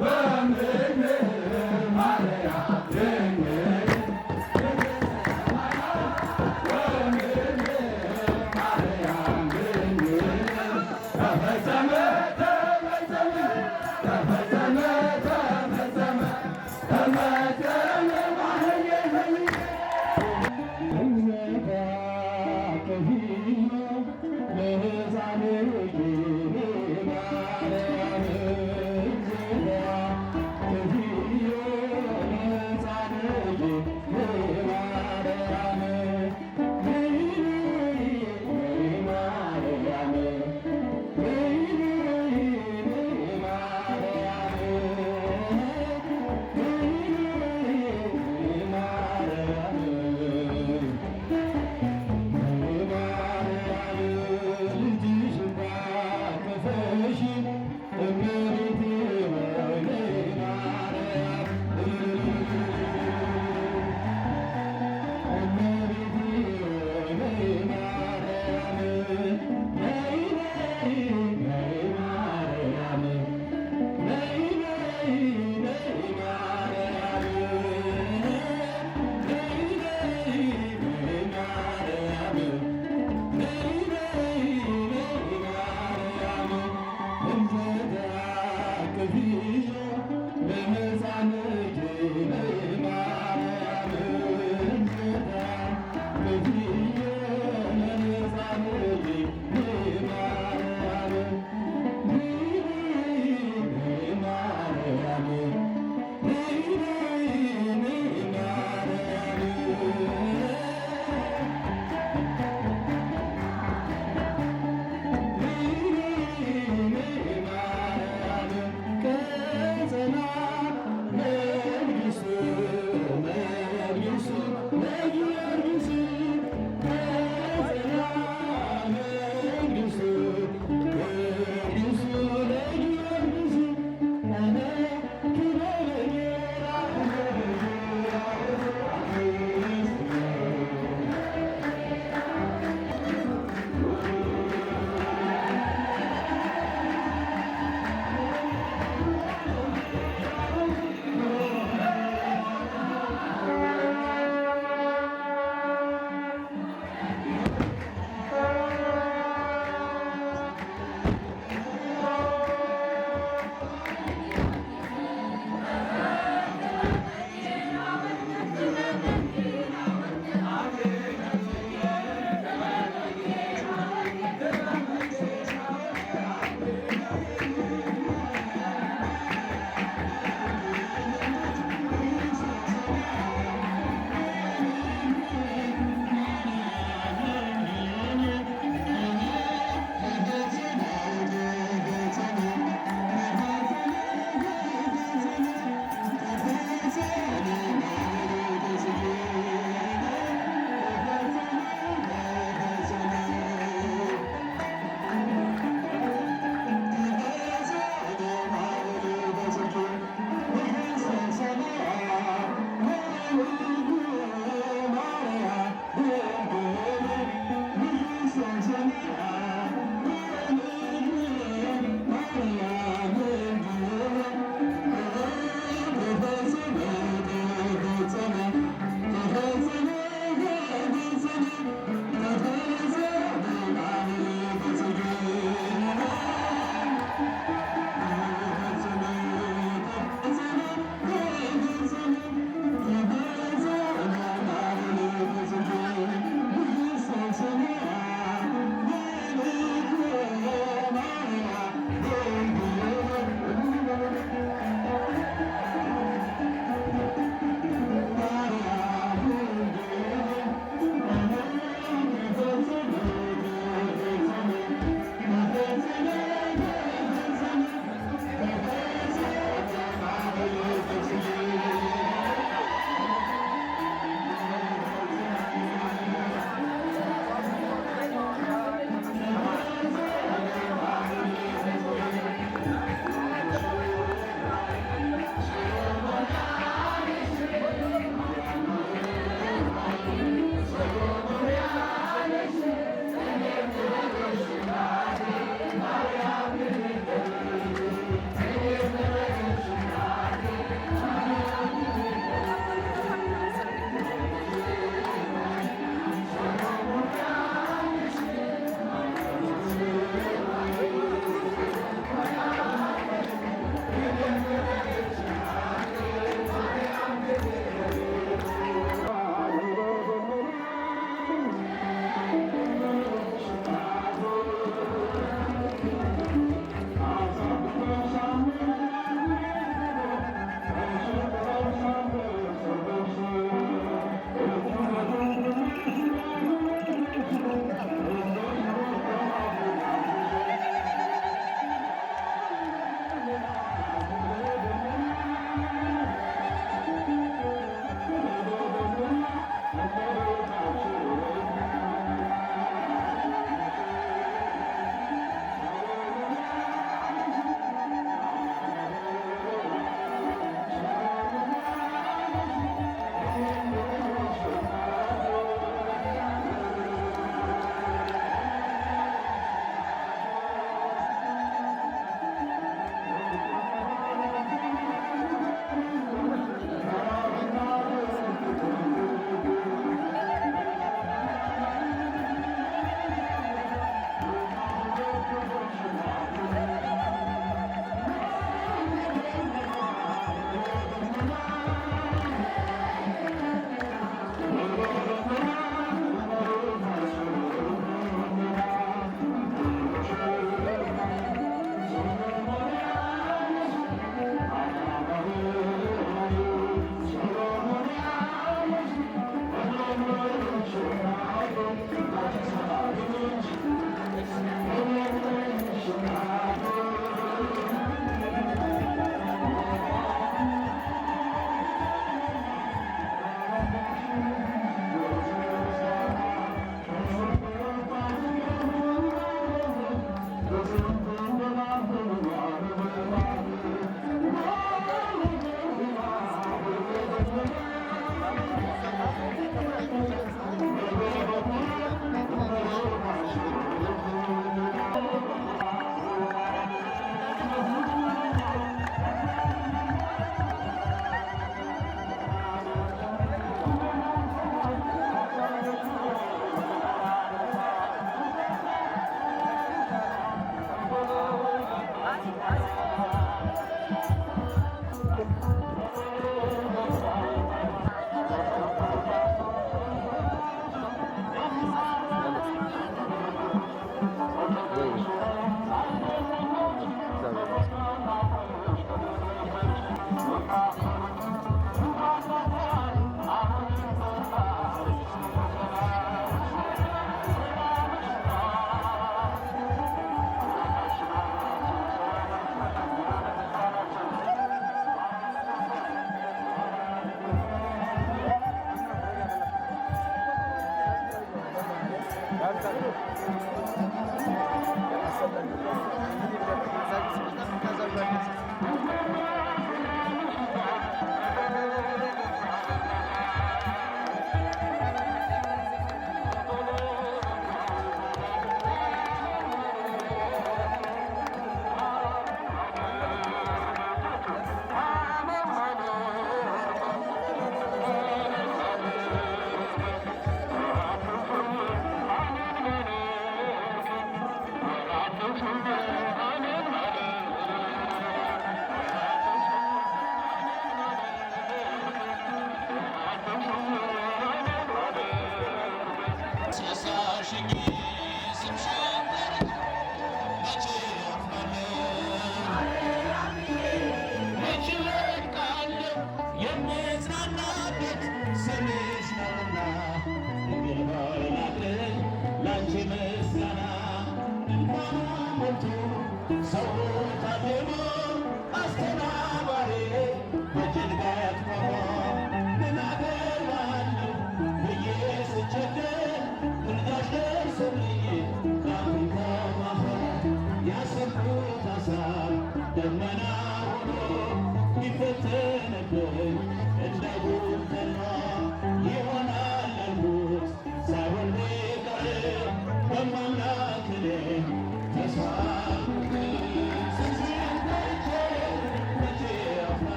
ወ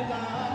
God.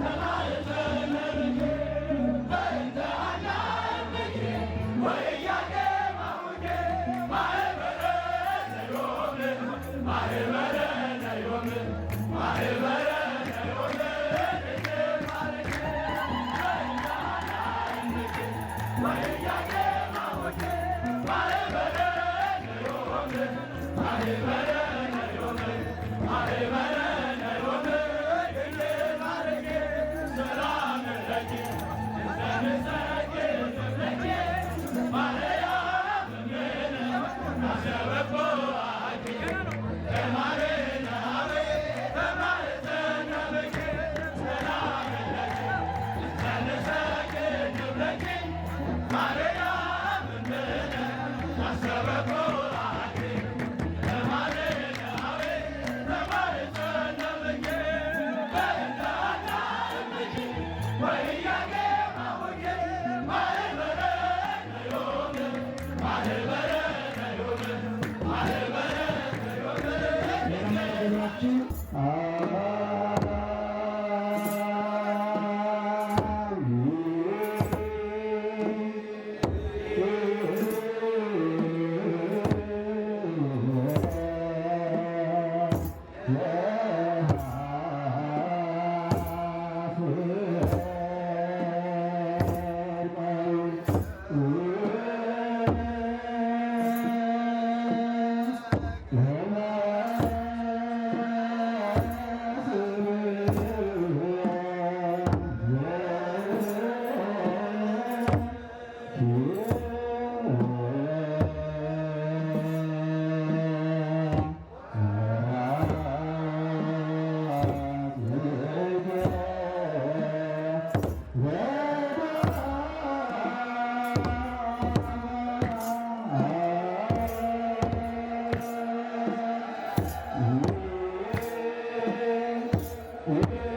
Come on! Amen.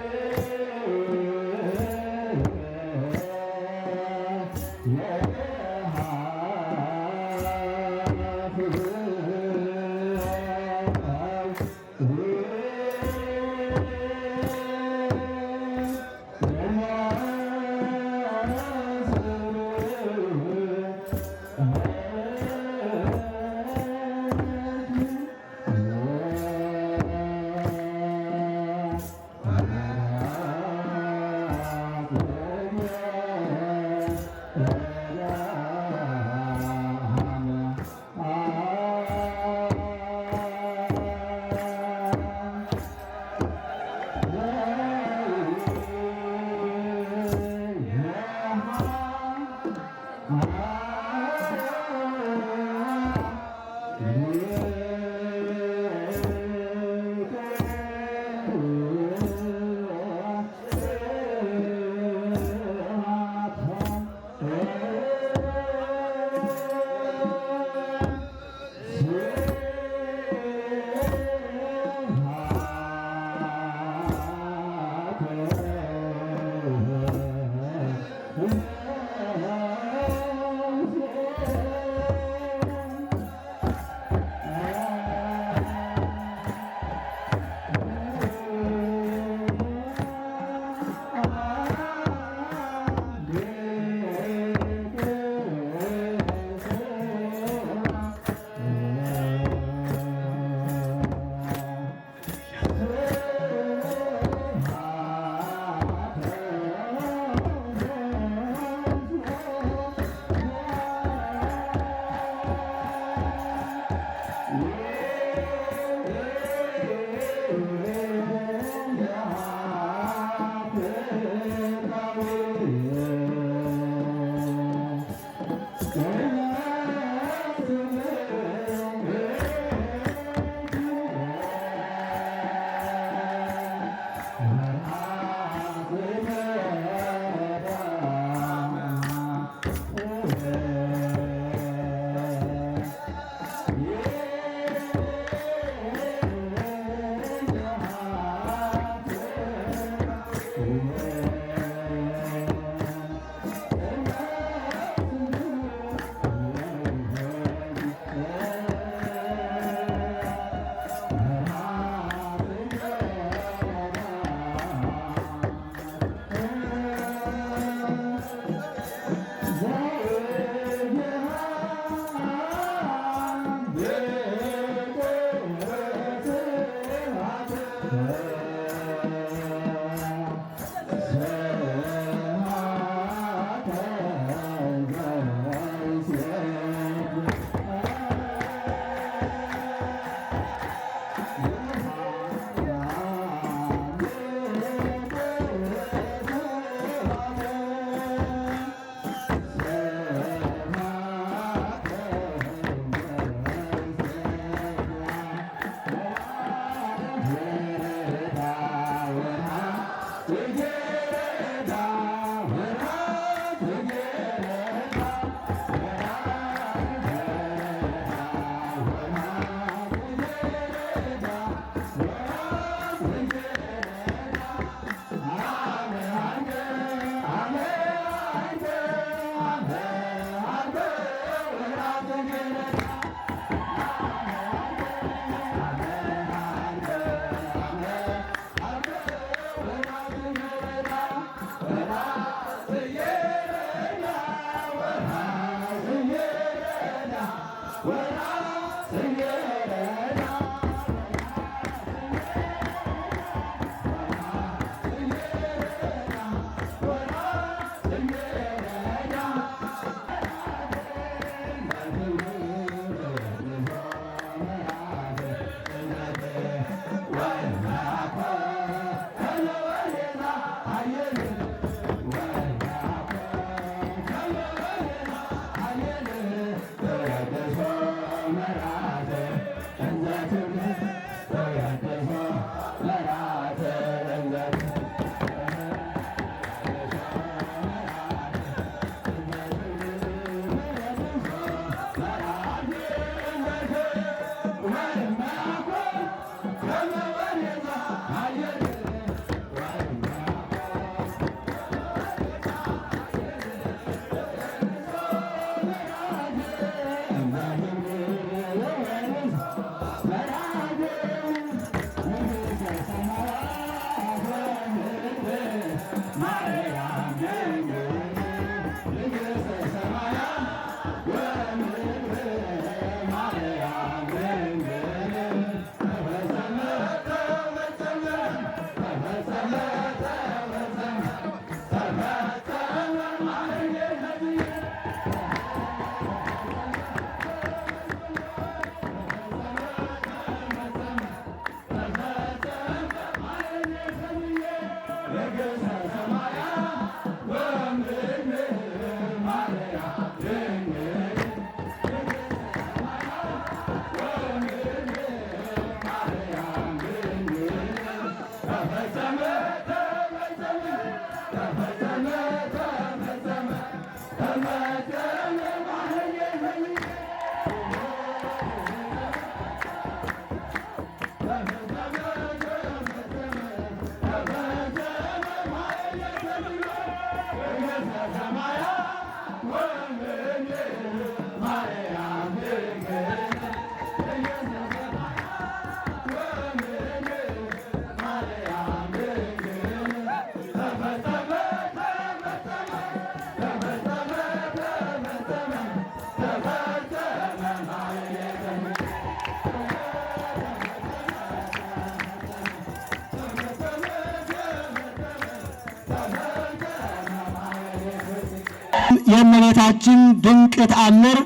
የእመቤታችን ድንቅ ተአምር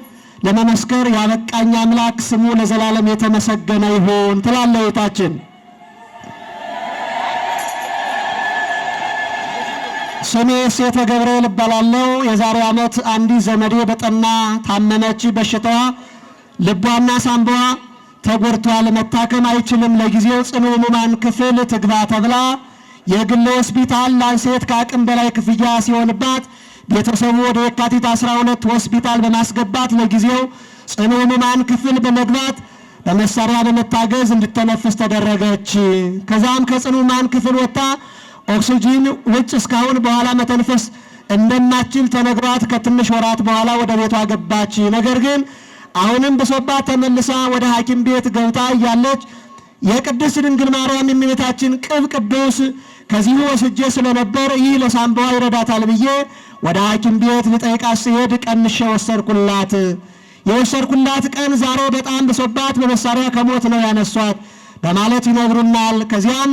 ለመመስከር ያበቃኝ አምላክ ስሙ ለዘላለም የተመሰገነ ይሁን ትላለች እህታችን። ስሜ ሴተ ገብርኤል እባላለሁ። የዛሬ ዓመት አንዲት ዘመዴ በጠና ታመመች። በሽታዋ ልቧና ሳምባዋ ተጎድቷል። መታከም አይችልም። ለጊዜው ጽኑ ሕሙማን ክፍል ትግባ ተብላ የግል ሆስፒታል ላንሴት ከአቅም በላይ ክፍያ ሲሆንባት ቤተሰቡ ወደ የካቲት 12 ሆስፒታል በማስገባት ለጊዜው ጽኑ ሕሙማን ክፍል በመግባት በመሳሪያ በመታገዝ እንድትተነፍስ ተደረገች። ከዛም ከጽኑ ሕሙማን ክፍል ወጣ ኦክሲጂን ውጭ እስካሁን በኋላ መተንፈስ እንደማትችል ተነግሯት ከትንሽ ወራት በኋላ ወደ ቤቷ ገባች። ነገር ግን አሁንም ብሶባት ተመልሳ ወደ ሐኪም ቤት ገብታ እያለች የቅድስት ድንግል ማርያም የእመቤታችን ቅብ ቅዱስ ከዚሁ ወስጄ ስለነበር ይህ ለሳምባዋ ይረዳታል ብዬ ወደ ሐኪም ቤት ልጠይቃት ስሄድ ቀንሼ ወሰድኩላት። የወሰድኩላት ቀን ዛሬ በጣም ብሶባት በመሳሪያ ከሞት ነው ያነሷት በማለት ይነግሩናል። ከዚያም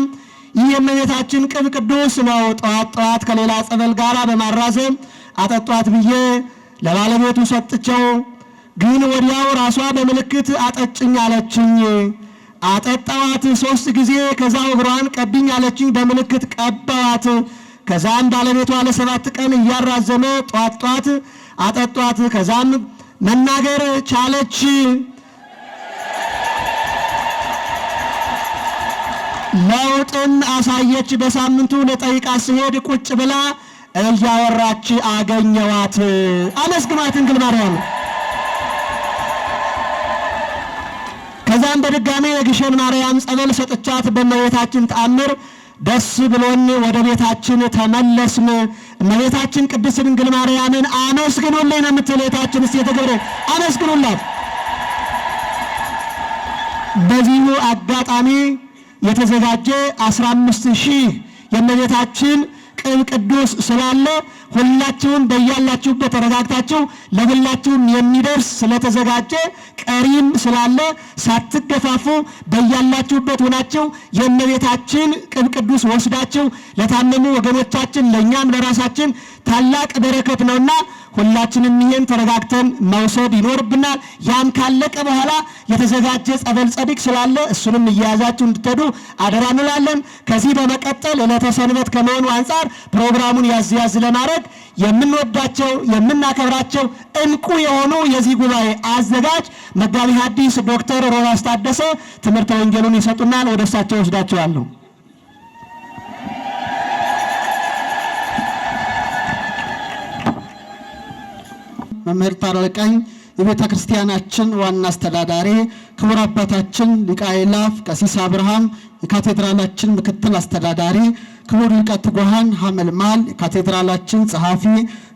ይህ የእመቤታችን ቅብ ቅዱስ ነው። ጠዋት ጠዋት ከሌላ ጸበል ጋር በማራዘም አጠጧት ብዬ ለባለቤቱ ሰጥቸው፣ ግን ወዲያው ራሷ በምልክት አጠጭኝ አለችኝ። አጠጣዋት 3 ጊዜ። ከዛው እግሯን ቀብኝ አለችኝ፣ በምልክት ቀባዋት። ከዛም ባለቤቷ ለ7 ቀን እያራዘመ ጧት ጧት አጠጧት። ከዛም መናገር ቻለች። ለውጥን አሳየች። በሳምንቱ ለጠይቃት ስሄድ ቁጭ ብላ እያወራች አገኘዋት። አመስግኗት ድንግል ማርያም። ከዛም በድጋሜ የግሸን ማርያም ጸበል ሰጥቻት በእመቤታችን ተአምር ደስ ብሎን ወደ ቤታችን ተመለስን። እመቤታችን ቅድስት ድንግል ማርያምን አመስግኑልኝ ነው የምትል እህታችን። እስቲ የተገብረ አመስግኑላት። በዚሁ አጋጣሚ የተዘጋጀ 15,000 የእመቤታችን ቅብ ቅዱስ ስላለ ሁላችሁም በያላችሁበት ተረጋግታችሁ ለሁላችሁም የሚደርስ ስለተዘጋጀ ቀሪም ስላለ ሳትገፋፉ በያላችሁበት ሆናችሁ የእመቤታችን ቅብ ቅዱስ ወስዳችሁ ለታመሙ ወገኖቻችን ለኛም ለራሳችን ታላቅ በረከት ነውና ሁላችንም ይሄን ተረጋግተን መውሰድ ይኖርብናል። ያም ካለቀ በኋላ የተዘጋጀ ጸበል ጸዲቅ ስላለ እሱንም እያያዛችሁ እንድትሄዱ አደራ እንላለን። ከዚህ በመቀጠል ዕለተ ሰንበት ከመሆኑ አንጻር ፕሮግራሙን ያዝ ለማድረግ የምንወዳቸው የምናከብራቸው እንቁ የሆኑ የዚህ ጉባኤ አዘጋጅ መጋቢ ሐዲስ ዶክተር ሮዳስ ታደሰ ትምህርተ ወንጌሉን ይሰጡናል። ወደ እሳቸው ወስዳቸዋለሁ። መምህር ታረቀኝ የቤተ ክርስቲያናችን ዋና አስተዳዳሪ፣ ክቡር አባታችን ሊቀ አእላፍ ቀሲስ አብርሃም የካቴድራላችን ምክትል አስተዳዳሪ፣ ክቡር ሊቀ ትጉሃን ሐመልማል የካቴድራላችን ጸሐፊ፣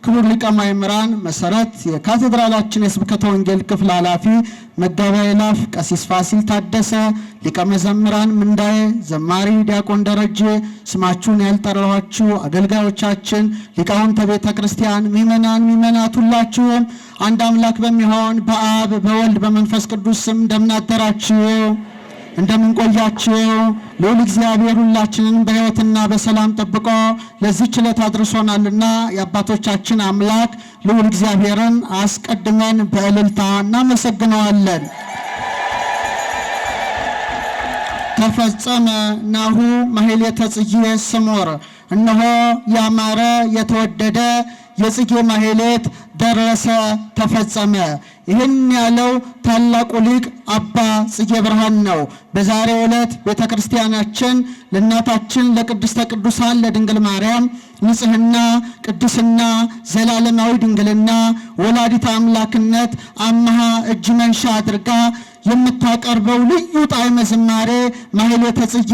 ክቡር ሊቀ ማእምራን መሰረት የካቴድራላችን የስብከተ ወንጌል ክፍል ኃላፊ፣ መጋቢ አእላፍ ቀሲስ ፋሲል ታደሰ፣ ሊቀ መዘምራን ምንዳዬ፣ ዘማሪ ዲያቆን ደረጀ፣ ስማችሁን ያልጠራኋችሁ አገልጋዮቻችን፣ ሊቃውንተ ቤተ ክርስቲያን፣ ምእመናት ሁላችሁም አንድ አምላክ በሚሆን በአብ በወልድ በመንፈስ ቅዱስ ስም እንደምን አደራችሁ? እንደምን ቆያችሁ? ልዑል እግዚአብሔር ሁላችንን በሕይወትና በሰላም ጠብቆ ለዚህች ዕለት አድርሶናልና የአባቶቻችን አምላክ ልዑል እግዚአብሔርን አስቀድመን በእልልታ እናመሰግነዋለን። ተፈጸመ ናሁ ማሕሌተ ጽጌ ስሙር፣ እነሆ ያማረ የተወደደ የጽጌ ማሕሌት ደረሰ ተፈጸመ። ይህን ያለው ታላቁ ሊቅ አባ ጽጌ ብርሃን ነው። በዛሬው ዕለት ቤተ ክርስቲያናችን ለእናታችን ለቅድስተ ቅዱሳን ለድንግል ማርያም ንጽሕና፣ ቅድስና፣ ዘላለማዊ ድንግልና፣ ወላዲተ አምላክነት አምሃ እጅ መንሻ አድርጋ የምታቀርበው ልዩ ጣዕመ ዝማሬ ማሕሌተ ጽጌ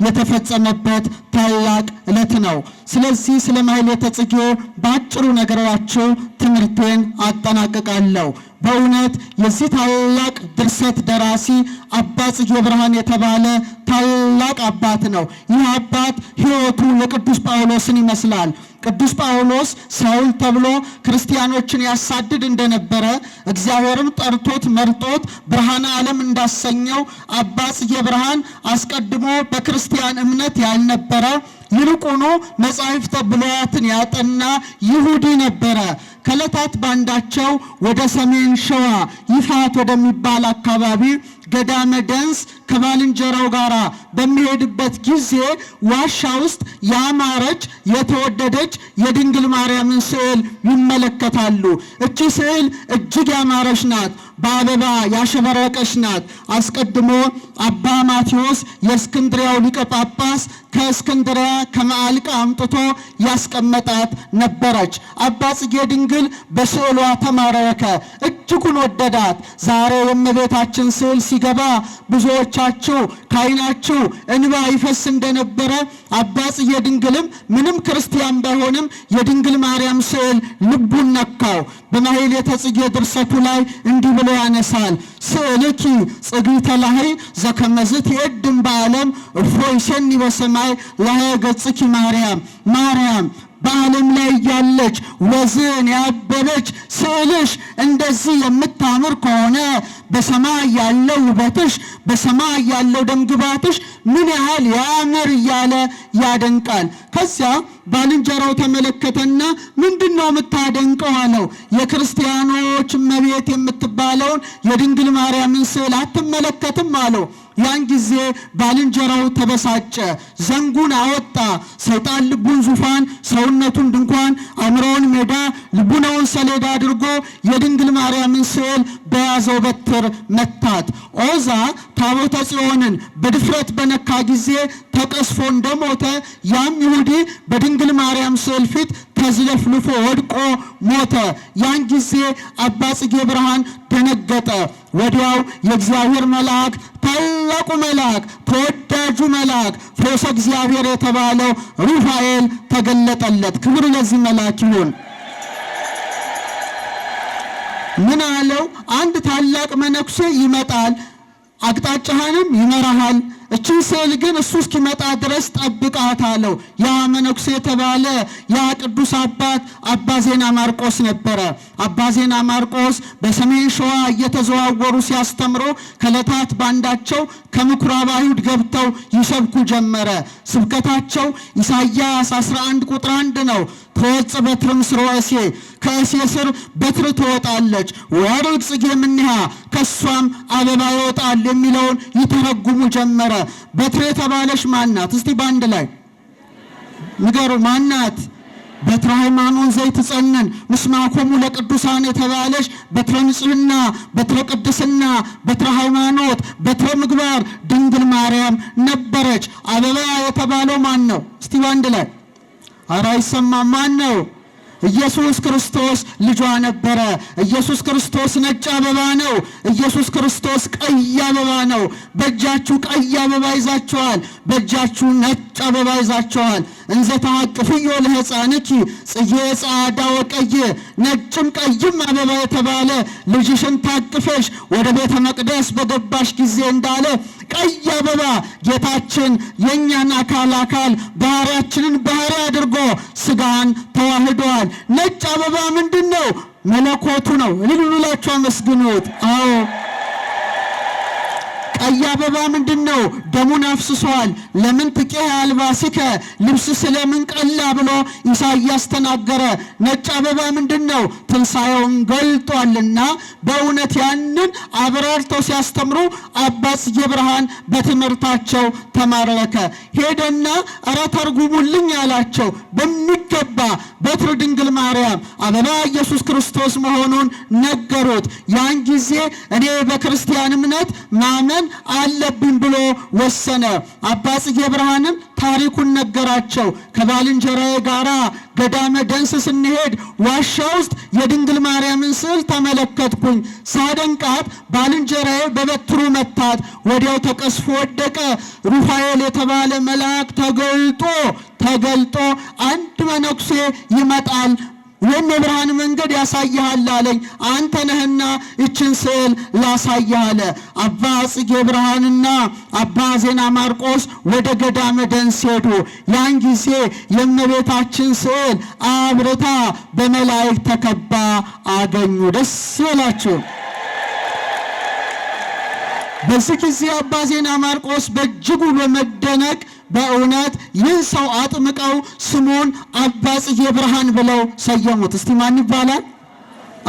የተፈጸመበት ታላቅ ዕለት ነው። ስለዚህ ስለ ማሕሌተ ጽጌ ባጭሩ ነገራችሁ ትምህርቴን አጠናቅቃለሁ። በእውነት የዚህ ታላቅ ድርሰት ደራሲ አባ ጽጌ ብርሃን የተባለ ታላቅ አባት ነው። ይህ አባት ሕይወቱ የቅዱስ ጳውሎስን ይመስላል። ቅዱስ ጳውሎስ ሳውል ተብሎ ክርስቲያኖችን ያሳድድ እንደነበረ እግዚአብሔርም ጠርቶት መርጦት ብርሃነ ዓለም እንዳሰኘው አባ ጽጌ ብርሃን አስቀድሞ በክርስቲያን እምነት ያልነበረ ይልቁኑ መጻሕፍተ ብሉያትን ያጠና ይሁዲ ነበረ። ከዕለታት ባንዳቸው ወደ ሰሜን ሸዋ ይፋት ወደሚባል አካባቢ ገዳመ ደንስ ከባልንጀራው ጋር በሚሄድበት ጊዜ ዋሻ ውስጥ ያማረች የተወደደች የድንግል ማርያምን ስዕል ይመለከታሉ። እቺ ስዕል እጅግ ያማረች ናት፣ በአበባ ያሸበረቀች ናት። አስቀድሞ አባ ማቴዎስ የእስክንድሪያው ሊቀ ጳጳስ ከእስክንድሪያ ከመዓልቃ አምጥቶ ያስቀመጣት ነበረች። አባ ጽጌ ድንግል በስዕሏ ተማረከ፣ እጅጉን ወደዳት። ዛሬ የእመቤታችን ስዕል ሲገባ ብዙዎቻችሁ ከዓይናችሁ እንባ ይፈስ እንደነበረ አባ ጽጌ ድንግልም ምንም ክርስቲያን ባይሆንም የድንግል ማርያም ስዕል ልቡን ነካው። በማሕሌተ ጽጌ ድርሰቱ ላይ እንዲህ ብሎ ያነሳል። ስዕልኪ ጽግይተ ላህይ ዘከመዝት የድም በዓለም እፎይ ሰኒ በሰማይ ላህየ ገጽኪ ማርያም በዓለም ላይ ያለች ወዝን ያበበች ስዕልሽ እንደዚህ የምታምር ከሆነ በሰማይ ያለው ውበትሽ በሰማይ ያለው ደምግባትሽ ምን ያህል ያምር እያለ ያደንቃል። ከዚያ ባልንጀራው ተመለከተና ምንድነው የምታደንቀው አለው። የክርስቲያኖች እመቤት የምትባለውን የድንግል ማርያምን ስዕል አትመለከትም አለው። ያን ጊዜ ባልንጀራው ተበሳጨ፣ ዘንጉን አወጣ። ሰይጣን ልቡን ዙፋን ሰውነቱን ድንኳን አእምሮውን ሜዳ ልቡናውን ሰሌዳ አድርጎ የድንግል ማርያምን ስዕል በያዘው በትር መታት። ዖዛ ታቦተ ጽዮንን በድፍረት በነካ ጊዜ ተቀስፎ እንደሞተ ያም ይሁዲ በድንግል ማርያም ስዕል ፊት ተዝለፍልፎ ወድቆ ሞተ። ያን ጊዜ አባ ጽጌ ብርሃን ደነገጠ። ወዲያው የእግዚአብሔር መልአክ ታላቁ መልአክ ተወዳጁ መልአክ ፈውሰ እግዚአብሔር የተባለው ሩፋኤል ተገለጠለት። ክብር ለዚህ መልአክ ይሁን። ምን አለው? አንድ ታላቅ መነኩሴ ይመጣል፣ አቅጣጫህንም ይመራሃል። እቺን ስዕል ግን እሱ እስኪመጣ ድረስ ጠብቃት አለው። ያ መነኩሴ የተባለ ያ ቅዱስ አባት አባ ዜና ማርቆስ ነበረ። አባ ዜና ማርቆስ በሰሜን ሸዋ እየተዘዋወሩ ሲያስተምሩ ከዕለታት ባንዳቸው ከምኩራብ አይሁድ ገብተው ይሰብኩ ጀመረ። ስብከታቸው ኢሳይያስ 11 ቁጥር 1 ነው። ተወጽ በትርም ስርወ እሴይ ከእሴ ስር በትር ትወጣለች፣ ወርቅ ጽጌ እምኔሃ ከሷም አበባ ይወጣል የሚለውን ይተረጉሙ ጀመረ። በትር የተባለች ማናት? እስቲ ባንድ ላይ ንገሩ። ማናት? በትረ ሃይማኖት ዘይትጸነን ምስማኮሙ ለቅዱሳን የተባለች በትረ ንጽሕና፣ በትረ ቅድስና፣ በትረ ሃይማኖት፣ በትረ ምግባር ድንግል ማርያም ነበረች። አበባ የተባለው ማን ነው? እስቲ ባንድ ላይ ኧረ አይሰማም። ማን ነው? ኢየሱስ ክርስቶስ ልጇ ነበረ። ኢየሱስ ክርስቶስ ነጭ አበባ ነው። ኢየሱስ ክርስቶስ ቀይ አበባ ነው። በእጃችሁ ቀይ አበባ ይዛችኋል፣ በእጃችሁ ነጭ አበባ ይዛችኋል። እንዘ ተሐቅፍዮ ለሕፃንኪ ጽጌ ጻዕዳ ወቀይ፣ ነጭም ቀይም አበባ የተባለ ልጅሽን ታቅፈሽ ወደ ቤተ መቅደስ በገባሽ ጊዜ እንዳለ ቀይ አበባ ጌታችን የእኛን አካል ባህሪያችንን ባህሪ አድርጎ ስጋን ተዋህዷል። ነጭ አበባ ምንድን ነው? መለኮቱ ነው። እልል ብላችሁ አመስግኑት። አዎ ቀይ አበባ ምንድን ነው? ደሙን አፍስሷል። ለምን ትቄህ አልባሲከ ልብስ ስለምን ቀላ ብሎ ኢሳይያስ ተናገረ። ነጭ አበባ ምንድን ነው? ትንሣኤውን ገልጧልና በእውነት ያንን አብራርተው ሲያስተምሩ አባ ጽጌ ብርሃን በትምህርታቸው ተማረከ። ሄደና ኧረ ተርጉሙልኝ አላቸው። በሚገባ በትረ ድንግል ማርያም አበባ ኢየሱስ ክርስቶስ መሆኑን ነገሩት። ያን ጊዜ እኔ በክርስቲያን እምነት ማመን አለብኝ ብሎ ወሰነ። አባ ጽጌ ብርሃንም ታሪኩን ነገራቸው። ከባልንጀራዬ ጋራ ገዳመ ደንስ ስንሄድ ዋሻ ውስጥ የድንግል ማርያምን ስዕል ተመለከትኩኝ። ሳደንቃት ባልንጀራዬ በበትሩ መታት። ወዲያው ተቀስፎ ወደቀ። ሩፋኤል የተባለ መልአክ ተገልጦ አንድ መነኩሴ ይመጣል ወይም የብርሃን መንገድ ያሳያል አለኝ። አንተ ነህና እችን ስዕል ላሳይህ አለ። አባ ጽጌ ብርሃንና አባ ዜና ማርቆስ ወደ ገዳመ ደንስ ሄዱ። ያን ጊዜ የእመቤታችን ስዕል አብርታ በመላእክት ተከባ አገኙ። ደስ ይላችሁ። በዚህ ጊዜ አባ ዜና ማርቆስ በእጅጉ በመደነቅ በእውነት ይህን ሰው አጥምቀው ስሙን አባ ጽጌ ብርሃን ብለው ሰየሙት። እስቲ ማን ይባላል?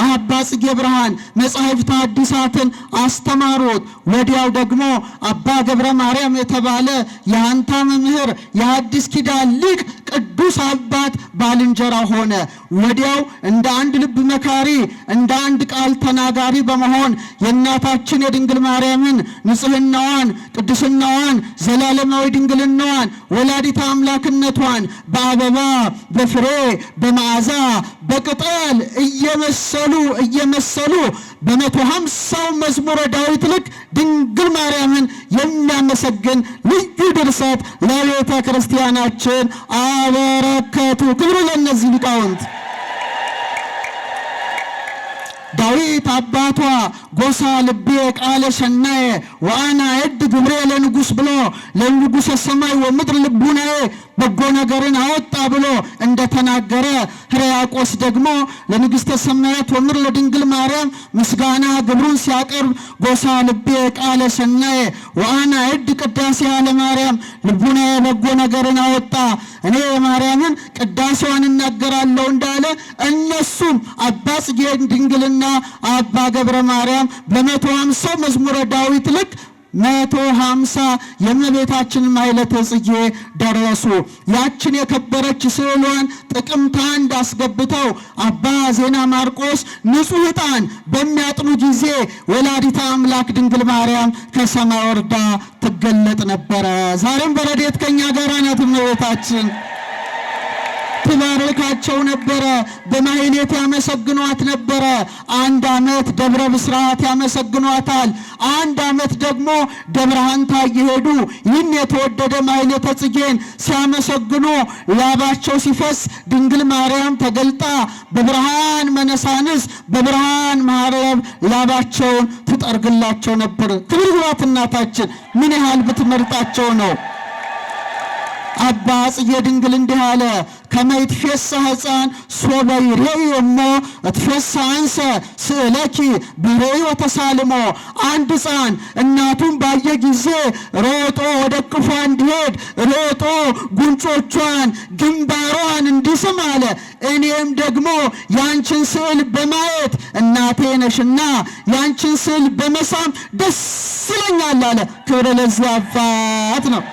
አባ ጽጌ ብርሃን። መጻሕፍተ ሐዲሳትን አስተማሩት። ወዲያው ደግሞ አባ ገብረ ማርያም የተባለ የአንታ መምህር የሐዲስ ኪዳን ሊቅ ቅዱስ አባት ባልንጀራ ሆነ። ወዲያው እንደ አንድ ልብ መካሪ እንደ አንድ ቃል ተናጋሪ በመሆን የእናታችን የድንግል ማርያምን ንጽሕናዋን፣ ቅድስናዋን፣ ዘላለማዊ ድንግልናዋን፣ ወላዲተ አምላክነቷን በአበባ በፍሬ በመዓዛ በቅጠል እየመሰሉ በ150 መዝሙረ ዳዊት ልክ ድንግል ማርያምን የሚያመሰግን ልዩ ድርሰት ለቤተ ክርስቲያናችን አበረከቱ። ክብር ለእነዚህ ሊቃውንት። ዳዊት አባቷ ጎሳ ልቤ ቃለ ሰናየ ወአና እድ ግብሬ ለንጉሥ ብሎ ለንጉሠ ሰማይ ወምድር ልቡናዬ በጎ ነገርን አወጣ ብሎ እንደተናገረ ሕርያቆስ ደግሞ ለንግሥተ ሰማያት ወምድር ለድንግል ማርያም ምስጋና ግብሩን ሲያቀርብ ጎሳ ልቤ ቃለ ሰናየ ወአና እድ ቅዳሴ ለማርያም ልቡናዬ በጎ ነገርን አወጣ፣ እኔ የማርያምን ቅዳሴዋን እናገራለሁ እንዳለ እነሱም አባ ጽጌ ድንግልና አባ ገብረ ማርያም በ150 መዝሙረ ዳዊት ልክ 150 የእመቤታችን ማኅሌተ ጽጌ ደረሱ። ያችን የከበረች ስዕሏን ጥቅምት 1 አስገብተው አባ ዜና ማርቆስ ንጹሕ ዕጣን በሚያጥኑ ጊዜ ወላዲተ አምላክ ድንግል ማርያም ከሰማይ ወርዳ ትገለጥ ነበረ። ዛሬም በረድኤት ከኛ ጋር ናት እመቤታችን። ትባርካቸው ነበረ። በማኅሌት ያመሰግኗት ነበረ። 1 ዓመት ደብረ ብስራት ያመሰግኗታል። 1 ዓመት ደግሞ ደብረ ሐንታ እየሄዱ ይህን የተወደደ ማኅሌተ ጽጌን ሲያመሰግኑ ላባቸው ሲፈስ ድንግል ማርያም ተገልጣ በብርሃን መነሳንስ በብርሃን ማረብ ላባቸውን ትጠርግላቸው ነበር። ክብር ይግባት እናታችን። ምን ያህል ብትመርጣቸው ነው። አባ ጽጌ ድንግል እንዲህ አለ፣ ከመይትፌሳ ሕፃን ሶበ ይሬኢ እሞ እትፌሳ አንሰ ስእለኪ ቢሬኢ ወተሳልሞ። አንድ ሕፃን እናቱን ባየ ጊዜ ሮጦ ወደ እቅፏ እንዲሄድ ሮጦ ጉንጮቿን ግንባሯን እንዲስም አለ። እኔም ደግሞ ያንቺን ስዕል በማየት እናቴ ነሽና ያንቺን ስዕል በመሳም ደስ ይለኛል አለ። ክብር ለዚህ አባት ነው።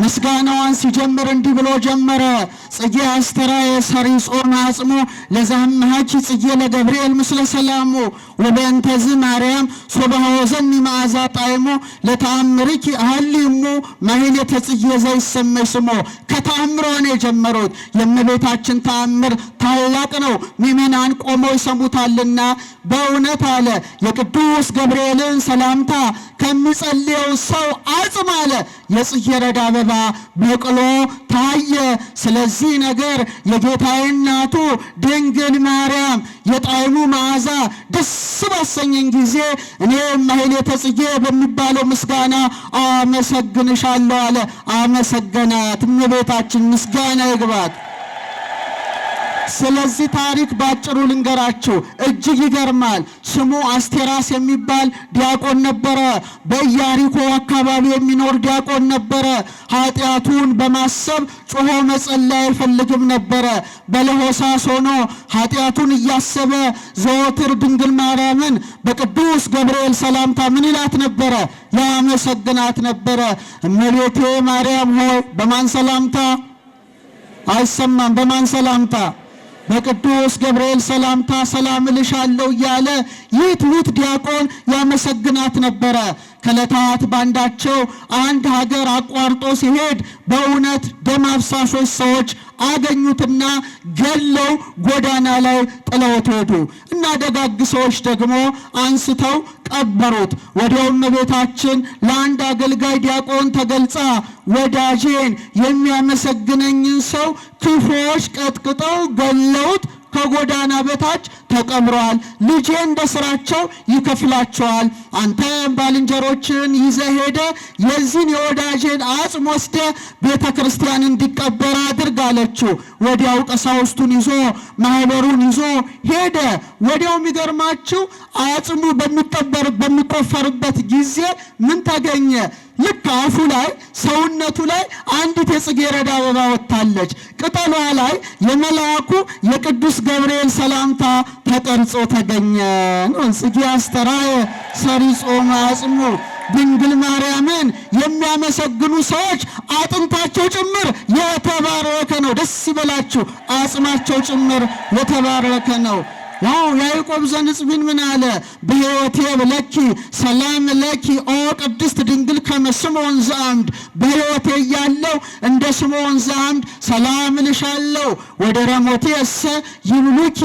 ምስጋናዋን ሲጀምር እንዲህ ብሎ ጀመረ። ጽጌ አስተራየ ሰሪጾ ማጽሞ ለዛምሃች ጽጌ ለገብርኤል ምስለ ሰላሙ ወበእንተዝ ማርያም ሶበሃወዘኒ መዓዛ ጣዕሞ ለተአምርኪ አህሊሙ ማኅሌተ ጽጌ ዘይሰመይ ስሞ። ከተአምሯን የጀመሩት የእመቤታችን ተአምር ታላቅ ነው። ምእመናን ቆመው ይሰሙታልና በእውነት አለ የቅዱስ ገብርኤልን ሰላምታ ከሚጸልየው ሰው አጽም አለ የጽጌረዳ አበባ በቅሎ ታየ። ስለዚህ ነገር የጌታዬ እናቱ ድንግል ማርያም የጣዕሙ መዓዛ ደስ ባሰኘኝ ጊዜ እኔ ማኅሌተ ጽጌ በሚባለው ምስጋና አመሰግንሻለሁ አለ። አመሰገናት። እመቤታችን ምስጋና ይግባት። ስለዚህ ታሪክ ባጭሩ ልንገራችሁ። እጅግ ይገርማል። ስሙ አስቴራስ የሚባል ዲያቆን ነበረ። በኢያሪኮ አካባቢ የሚኖር ዲያቆን ነበረ። ኃጢአቱን በማሰብ ጮሆ መጸለይ አይፈልግም ነበረ። በለሆሳስ ሆኖ ኃጢአቱን እያሰበ ዘወትር ድንግል ማርያምን በቅዱስ ገብርኤል ሰላምታ ምን ይላት ነበረ? ያመሰግናት ነበረ። እመቤቴ ማርያም ሆይ በማን ሰላምታ? አይሰማም። በማን ሰላምታ? በቅዱስ ገብርኤል ሰላምታ ሰላም እልሻለሁ እያለ ይህ ትሑት ዲያቆን ያመሰግናት ነበረ። ከዕለታት ባንዳቸው አንድ ሀገር አቋርጦ ሲሄድ በእውነት ደም አፍሳሾች ሰዎች አገኙትና ገለው ጎዳና ላይ ጥለውት ሄዱ እና ደጋግ ሰዎች ደግሞ አንስተው ቀበሩት። ወዲያውም እመቤታችን ለአንድ አገልጋይ ዲያቆን ተገልጻ ወዳጄን የሚያመሰግነኝን ሰው ክፉዎች ቀጥቅጠው ገለውት ከጎዳና በታች ተቀብረዋል። ልጄ እንደ ስራቸው ይከፍላቸዋል። አንተ ባልንጀሮችን ይዘህ ሄደ የዚህን የወዳጄን አጽም ወስደ ቤተ ክርስቲያን እንዲቀበር አድርግ አለችው። ወዲያው ቀሳውስቱን ይዞ ማህበሩን ይዞ ሄደ። ወዲያው የሚገርማችሁ አጽሙ በሚቆፈርበት ጊዜ ምን ተገኘ? ልክ አፉ ላይ ሰውነቱ ላይ አንዲት የጽጌረዳ አበባ ወጥታለች። ቅጠሏ ላይ የመልአኩ የቅዱስ ገብርኤል ሰላምታ ተቀርጾ ተገኘ ነው። ጽጌ አስተራየ ሰሪጾ ማጽሙ ድንግል ማርያምን የሚያመሰግኑ ሰዎች አጥንታቸው ጭምር የተባረከ ነው። ደስ ይበላችሁ። አጽማቸው ጭምር የተባረከ ነው። ያው ያዕቆብ ዘንጽቢን ምን አለ? በሕይወቴ ብለኪ ሰላም ለኪ ኦ ቅድስት ድንግል ከመ ስምዖን ዘአምድ። በሕይወቴ እያለሁ እንደ ስምዖን ዘአምድ ሰላም እልሻለሁ። ወደ ረሞቴ እሰ ይብሉኪ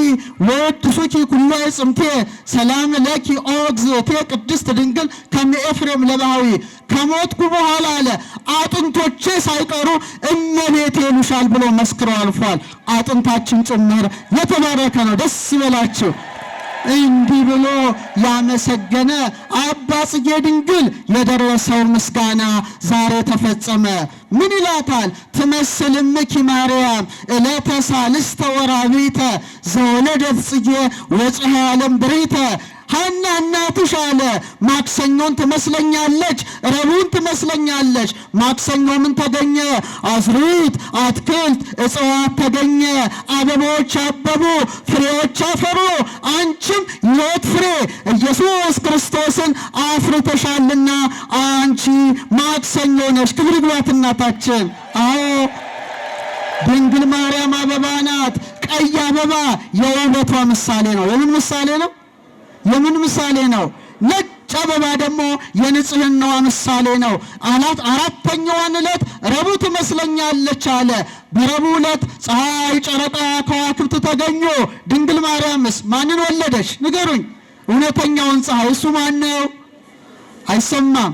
ወድሱኪ ኩሎ ጽምቴ ሰላም ለኪ ኦ እግዝእቴ ቅድስት ድንግል ከመ ኤፍሬም ለባህዊ። ከሞትኩ በኋላ አለ አጥንቶቼ ሳይቀሩ እመቤቴ ይሉሻል ብሎ መስክሮ አልፏል። አጥንታችን ጭምር የተባረከ ነው። ደስ ይበላችሁ። እንዲህ ብሎ ያመሰገነ አባ ጽጌ ድንግል የደረሰው ምስጋና ዛሬ ተፈጸመ። ምን ይላታል? ትመስልምኪ ማርያም ዕለተ ሳልስተ ወራቢተ ዘወለደት ጽጌ ወፀሐይ ዓለም ብሪተ። ሐና እናትሽ አለ ማክሰኞን ትመስለኛለች፣ ረቡዕን ትመስለኛለች። ማክሰኞ ምን ተገኘ? አዝርዕት፣ አትክልት፣ እጽዋት ተገኘ። አበቦች አበቡ፣ ፍሬዎች አፈሩ። አንቺም የሕይወት ፍሬ ኢየሱስ ክርስቶስን አፍርተሻልና አንቺ ማክሰኞ ነሽ። ክብር ይግባት እናታችን። አዎ ድንግል ማርያም አበባ ናት። ቀይ አበባ የውበቷ ምሳሌ ነው። የምን ምሳሌ ነው? የምን ምሳሌ ነው? ነጭ አበባ ደግሞ የንጽህናዋ ምሳሌ ነው። አራተኛዋን ዕለት ረቡዕ ትመስለኛለች አለ። በረቡዕ ዕለት ፀሐይ፣ ጨረቃ፣ ከዋክብት ተገኙ። ድንግል ማርያምስ ማንን ወለደች? ንገሩኝ። እውነተኛውን ፀሐይ እሱ ማን ነው? አይሰማም።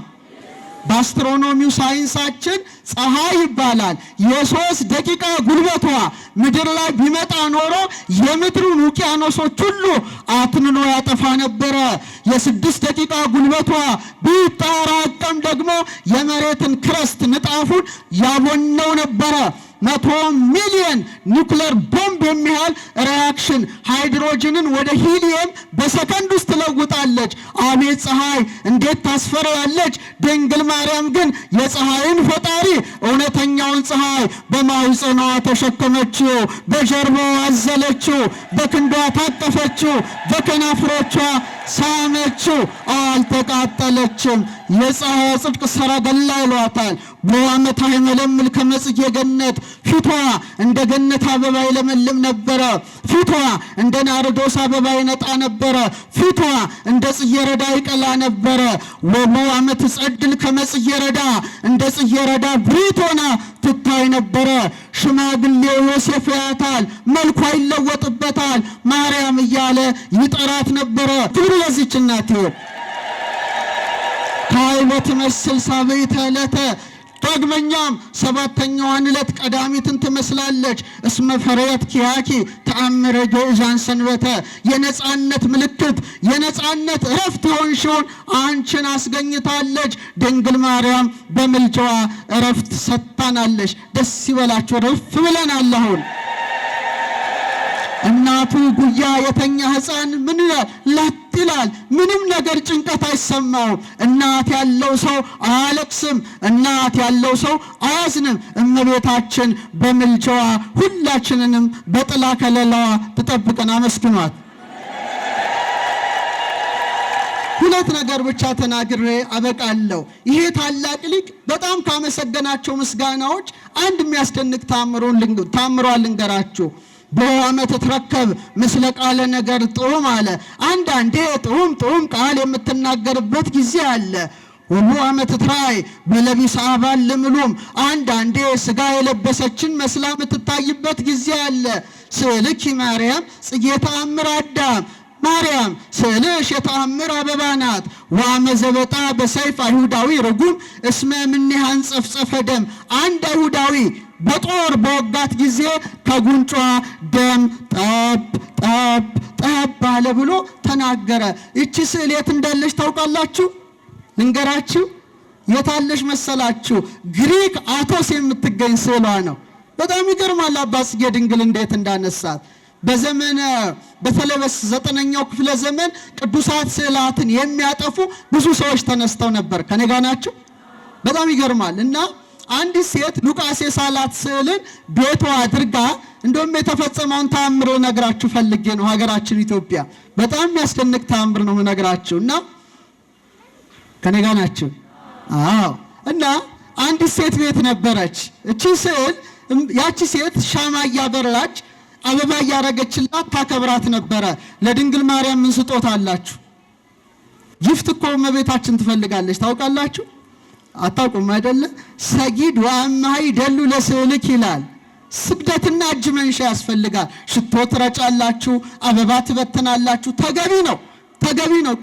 በአስትሮኖሚው ሳይንሳችን ፀሐይ ይባላል። የ3 ደቂቃ ጉልበቷ ምድር ላይ ቢመጣ ኖሮ የምድሩን ውቅያኖሶች ሁሉ አትንኖ ያጠፋ ነበረ። የ6 ደቂቃ ጉልበቷ ቢጠራቀም ደግሞ የመሬትን ክረስት ንጣፉን ያቦነው ነበረ። 100 ሚሊዮን ኒውክሌር ቦምብ የሚያህል ሪያክሽን ሃይድሮጅንን ወደ ሂሊየም በሰከንድ ውስጥ ትለውጣለች። አቤት ፀሐይ እንዴት ታስፈራለች! ድንግል ማርያም ግን የፀሐይን ፈጣሪ እውነተኛውን ፀሐይ በማኅፀኗ ተሸከመችው፣ በጀርባዋ አዘለችው፣ በክንዷ ታቀፈችው፣ በከናፍሮቿ ሳመችው። አልተቃጠለችም። የፀሐይ ጽድቅ ሰረገላ ይሏታል። በዓመት አይመለምል ከመጽጌ ገነት። ፊቷ እንደ ገነት አበባ ይለመልም ነበረ። ፊቷ እንደ ናርዶስ አበባ ይነጣ ነበረ። ፊቷ እንደ ጽጌረዳ ይቀላ ነበረ። ወበዓመት ጸድል ከመጽጌረዳ እንደ ጽጌረዳ ብሪት ሆና ትታይ ነበረ። ሽማግሌው ዮሴፍ ያያታል፣ መልኳ ይለወጥበታል። ማርያም እያለ ይጠራት ነበረ። ክብር ለዚች እናት ይሁን። ካይበ ትመስል ሳብዕተ ዕለተ። ዳግመኛም 7ኛዋን ዕለት ቀዳሚትን ትመስላለች። እስመ ፈርየት ኪያኪ ተአምረ ግእዛን ሰንበተ። የነጻነት ምልክት የነጻነት እረፍት የሆንሽውን አንቺን አስገኝታለች። ድንግል ማርያም በምልጃዋ እረፍት ሰጥታናለች። ደስ ይበላችሁ። እረፍ ብለናል። አሁን እናቱ ጉያ የተኛ ሕፃን ምን ይላል? ላት ይላል። ምንም ነገር ጭንቀት አይሰማውም። እናት ያለው ሰው አያለቅስም። እናት ያለው ሰው አያዝንም። እመቤታችን በምልጃዋ ሁላችንንም በጥላ ከለላዋ ትጠብቀን። አመስግኗት። ሁለት ነገር ብቻ ተናግሬ አበቃለሁ። ይሄ ታላቅ ሊቅ በጣም ካመሰገናቸው ምስጋናዎች አንድ የሚያስደንቅ ታምሯን ልንገራችሁ። በዓመት ትረከብ ምስለ ቃለ ነገር ጥዑም አለ። አንዳንዴ ጥዑም ቃል የምትናገርበት ጊዜ አለ። ሁሉ ዓመት ትራይ በለቢስ አባል ልምሉም። አንዳንዴ ስጋ የለበሰችን መስላ የምትታይበት ጊዜ አለ። ስዕልኪ ማርያም ጽጌ ተአምር አዳም። ማርያም ስዕልሽ የተአምር አበባ ናት። ወአመዘበጣ በሰይፍ አይሁዳዊ ርጉም እስመ እምኔሃ አንጸፍጸፈ ደም። አንድ አይሁዳዊ በጦር በወጋት ጊዜ ከጉንጯ ደም ጠብ ጠብ ጠብ አለ ብሎ ተናገረ። እቺ ስዕል የት እንዳለች ታውቃላችሁ? ልንገራችሁ። የታለች መሰላችሁ? ግሪክ አቶስ የምትገኝ ስዕሏ ነው። በጣም ይገርማል። አባ ጽጌ ድንግል እንዴት እንዳነሳት። በተለይ በ9ኛው ክፍለ ዘመን ቅዱሳት ስዕላትን የሚያጠፉ ብዙ ሰዎች ተነስተው ነበር። ከኔ ጋር ናችሁ? በጣም ይገርማል። እና አንዲት ሴት ሉቃስ የሳላት ስዕልን ቤቷ አድርጋ እንደውም የተፈጸመውን ተአምር ነግራችሁ ፈልጌ ነው። ሀገራችን ኢትዮጵያ በጣም የሚያስደንቅ ተአምር ነው ነግራችሁ እና ከኔ ጋር ናችሁ? አዎ። እና አንዲት ሴት ቤት ነበረች። እቺ ስዕል ያቺ ሴት ሻማ እያበራች አበባ እያረገችላት ታከብራት ነበረ። ለድንግል ማርያም ምን ስጦታ አላችሁ? ጊፍት እኮ እመቤታችን ትፈልጋለች። ታውቃላችሁ? አታውቁም አይደለ? ሰጊድ ወአምሃይ ደሉ ለስዕልክ ይላል። ስግደትና እጅ መንሻ ያስፈልጋል። ሽቶ ትረጫላችሁ፣ አበባ ትበትናላችሁ። ተገቢ ነው።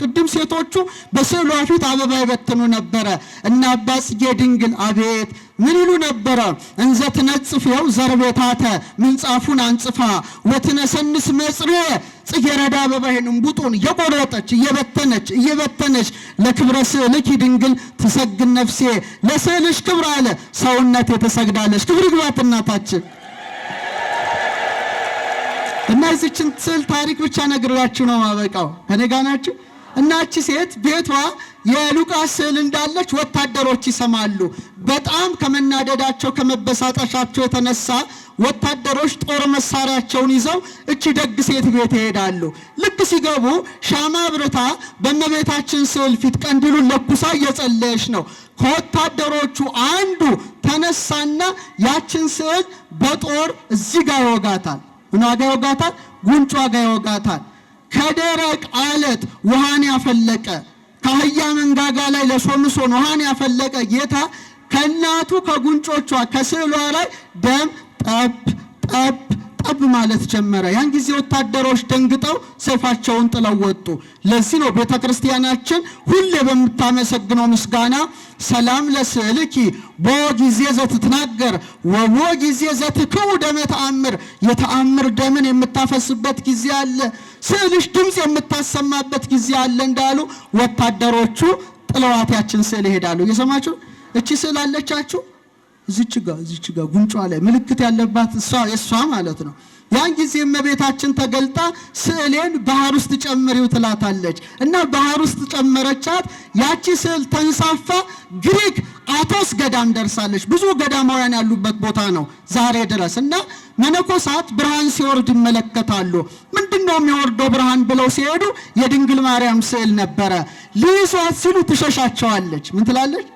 ቅድም ሴቶቹ በስዕሏ ፊት አበባ ይበትኑ ነበረ እና አባ ጽጌ ድንግል አቤት ምን ይሉ ነበረ? እንዘ ትነጽፍው ዘርቤታተ ምንጻፉን አንጽፋ ወትነሰንስ መጽሬ ጽጌረዳ አበባይን እምቡጡን እየቆረጠች እየበተነች ለክብረ ስዕልኪ ድንግል ትሰግድ ነፍሴ፣ ለስዕልሽ ክብር አለ ሰውነቴ ትሰግዳለች። ክብር ይግባት እናታችን። እና እዚችን ስዕል ታሪክ ብቻ ነግራችሁ ነው ማበቃው። ከኔ ጋር ናችሁ? እና እቺ ሴት ቤቷ የሉቃስ ስዕል እንዳለች ወታደሮች ይሰማሉ። በጣም ከመናደዳቸው ከመበሳጠሻቸው የተነሳ ወታደሮች ጦር መሳሪያቸውን ይዘው እቺ ደግ ሴት ቤት ይሄዳሉ። ልክ ሲገቡ ሻማ አብርታ በእመቤታችን ስዕል ፊት ቀንዲሉን ለኩሳ እየጸለየች ነው። ከወታደሮቹ አንዱ ተነሳና ያችን ስዕል በጦር እዚህ ጋር ይወጋታል። ምን ዋጋ ይወጋታል? ጉንጯ ጋር ይወጋታል። ከደረቅ አለት ውሃን ያፈለቀ ከአህያ መንጋጋ ላይ ለሶምሶን ውሃን ያፈለቀ ጌታ ከእናቱ ከጉንጮቿ ከስዕሏ ላይ ደም ጠብ ማለት ጀመረ። ያን ጊዜ ወታደሮች ደንግጠው ሰይፋቸውን ጥለው ወጡ። ለዚህ ነው ቤተክርስቲያናችን ሁሌ በምታመሰግነው ምስጋና ሰላም ለስዕልኪ በጊዜ ዘትትናገር ወጊዜ ዘትክው ደመ ተአምር፣ የተአምር ደምን የምታፈስበት ጊዜ አለ፣ ስዕልሽ ድምፅ የምታሰማበት ጊዜ አለ እንዳሉ ወታደሮቹ ጥለዋት ያችን ስዕል ይሄዳሉ። እየሰማችሁ? እቺ ስዕል አለቻችሁ እዚች ጋር ጉንጯ ላይ ምልክት ያለባት እሷ ማለት ነው። ያን ጊዜ እመቤታችን ተገልጣ ስዕሌን ባህር ውስጥ ጨምሪው ትላታለች እና ባህር ውስጥ ጨመረቻት። ያቺ ስዕል ተንሳፋ ግሪክ አቶስ ገዳም ደርሳለች። ብዙ ገዳማውያን ያሉበት ቦታ ነው ዛሬ ድረስ እና መነኮሳት ብርሃን ሲወርድ ይመለከታሉ። ምንድነው የሚወርደው ብርሃን ብለው ሲሄዱ የድንግል ማርያም ስዕል ነበረ። ሊይዟት ሲሉ ትሸሻቸዋለች። ምን ትላለች?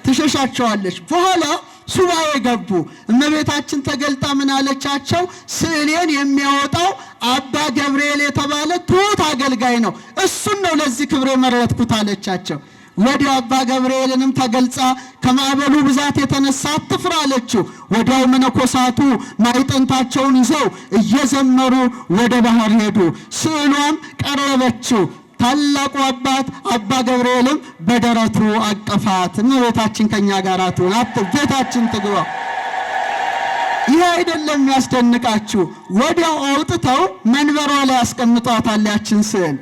ትሸሻቸዋለች። በኋላ ሱባኤ ገቡ። እመቤታችን ተገልጣ ምን አለቻቸው? ስዕሌን የሚያወጣው አባ ገብርኤል የተባለ ትሑት አገልጋይ ነው፣ እሱን ነው ለዚህ ክብር የመረጥኩት አለቻቸው። ወዲያው አባ ገብርኤልንም ተገልጻ ከማዕበሉ ብዛት የተነሳ አትፍራ አለችው። ወዲያው መነኮሳቱ ማዕጠንታቸውን ይዘው እየዘመሩ ወደ ባህር ሄዱ። ስዕሏም ቀረበችው። ታላቁ አባት አባ ገብርኤልም በደረቱ አቀፋት። እመቤታችን ከኛ ጋር ትሁን፣ ቤታችን ትግባ። ይህ አይደለም ያስደንቃችሁ፣ ወዲያው አውጥተው መንበሯ ላይ አስቀምጧታል ያችን ስዕል።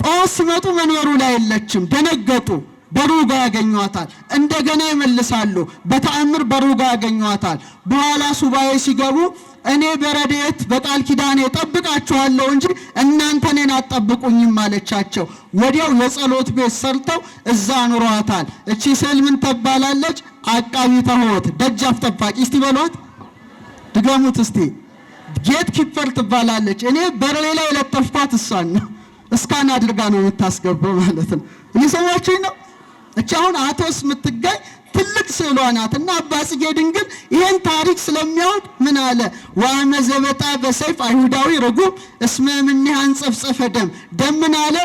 ጣዖት ሲመጡ መንበሩ ላይ የለችም፣ ደነገጡ። በሩጋ ያገኟታል። እንደገና ይመልሳሉ፣ በተአምር በሩጋ ያገኟታል። በኋላ ሱባኤ ሲገቡ እኔ በረድኤት በቃል ኪዳኔ ጠብቃችኋለሁ እንጂ እናንተ እኔን አትጠብቁኝም አለቻቸው። ወዲያው የጸሎት ቤት ሰርተው እዛ ኑሯታል። እቺ ስዕል ምን ትባላለች? አቃቢተ ሆት፣ ደጃፍ ጠባቂ። እስቲ በሏት፣ ድገሙት እስቲ። ጌት ኪፐር ትባላለች። እኔ በረሌ ላይ የለጠፍኳት እሷን ነው። እስካን አድርጋ ነው የምታስገባው ማለት ነው። እየሰማችሁኝ ነው? እቺ አሁን አቶስ የምትገኝ ትልቅ ስዕሏ ናት እና አባ ጽጌ ድንግል ይሄን ታሪክ ስለሚያውቅ ምን አለ? ወአመዘበጣ በሰይፍ አይሁዳዊ ርጉም እስመ እምኔሃ አንጸፍጸፈ ደም ምን አለ?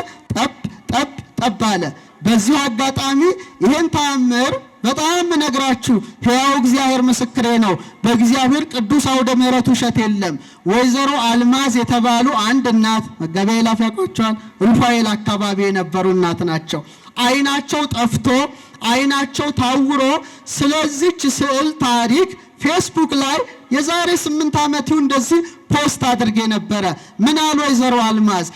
ጠብ አለ። በዚሁ አጋጣሚ ይሄን ተአምር በጣም ነግራችሁ ሕያው እግዚአብሔር ምስክሬ ነው፣ በእግዚአብሔር ቅዱስ አውደ ምሕረቱ ውሸት የለም። ወይዘሮ አልማዝ የተባሉ አንድ እናት መጋቤ ኃይላፍ ያውቋቸዋል፣ ሩፋኤል አካባቢ የነበሩ እናት ናቸው። አይናቸው ጠፍቶ አይናቸው ታውሮ ስለዚች ስዕል ታሪክ ፌስቡክ ላይ የዛሬ 8 ዓመት እንደዚህ ፖስት አድርጌ ነበረ። ምን አሉ ወይዘሮ አልማዝ?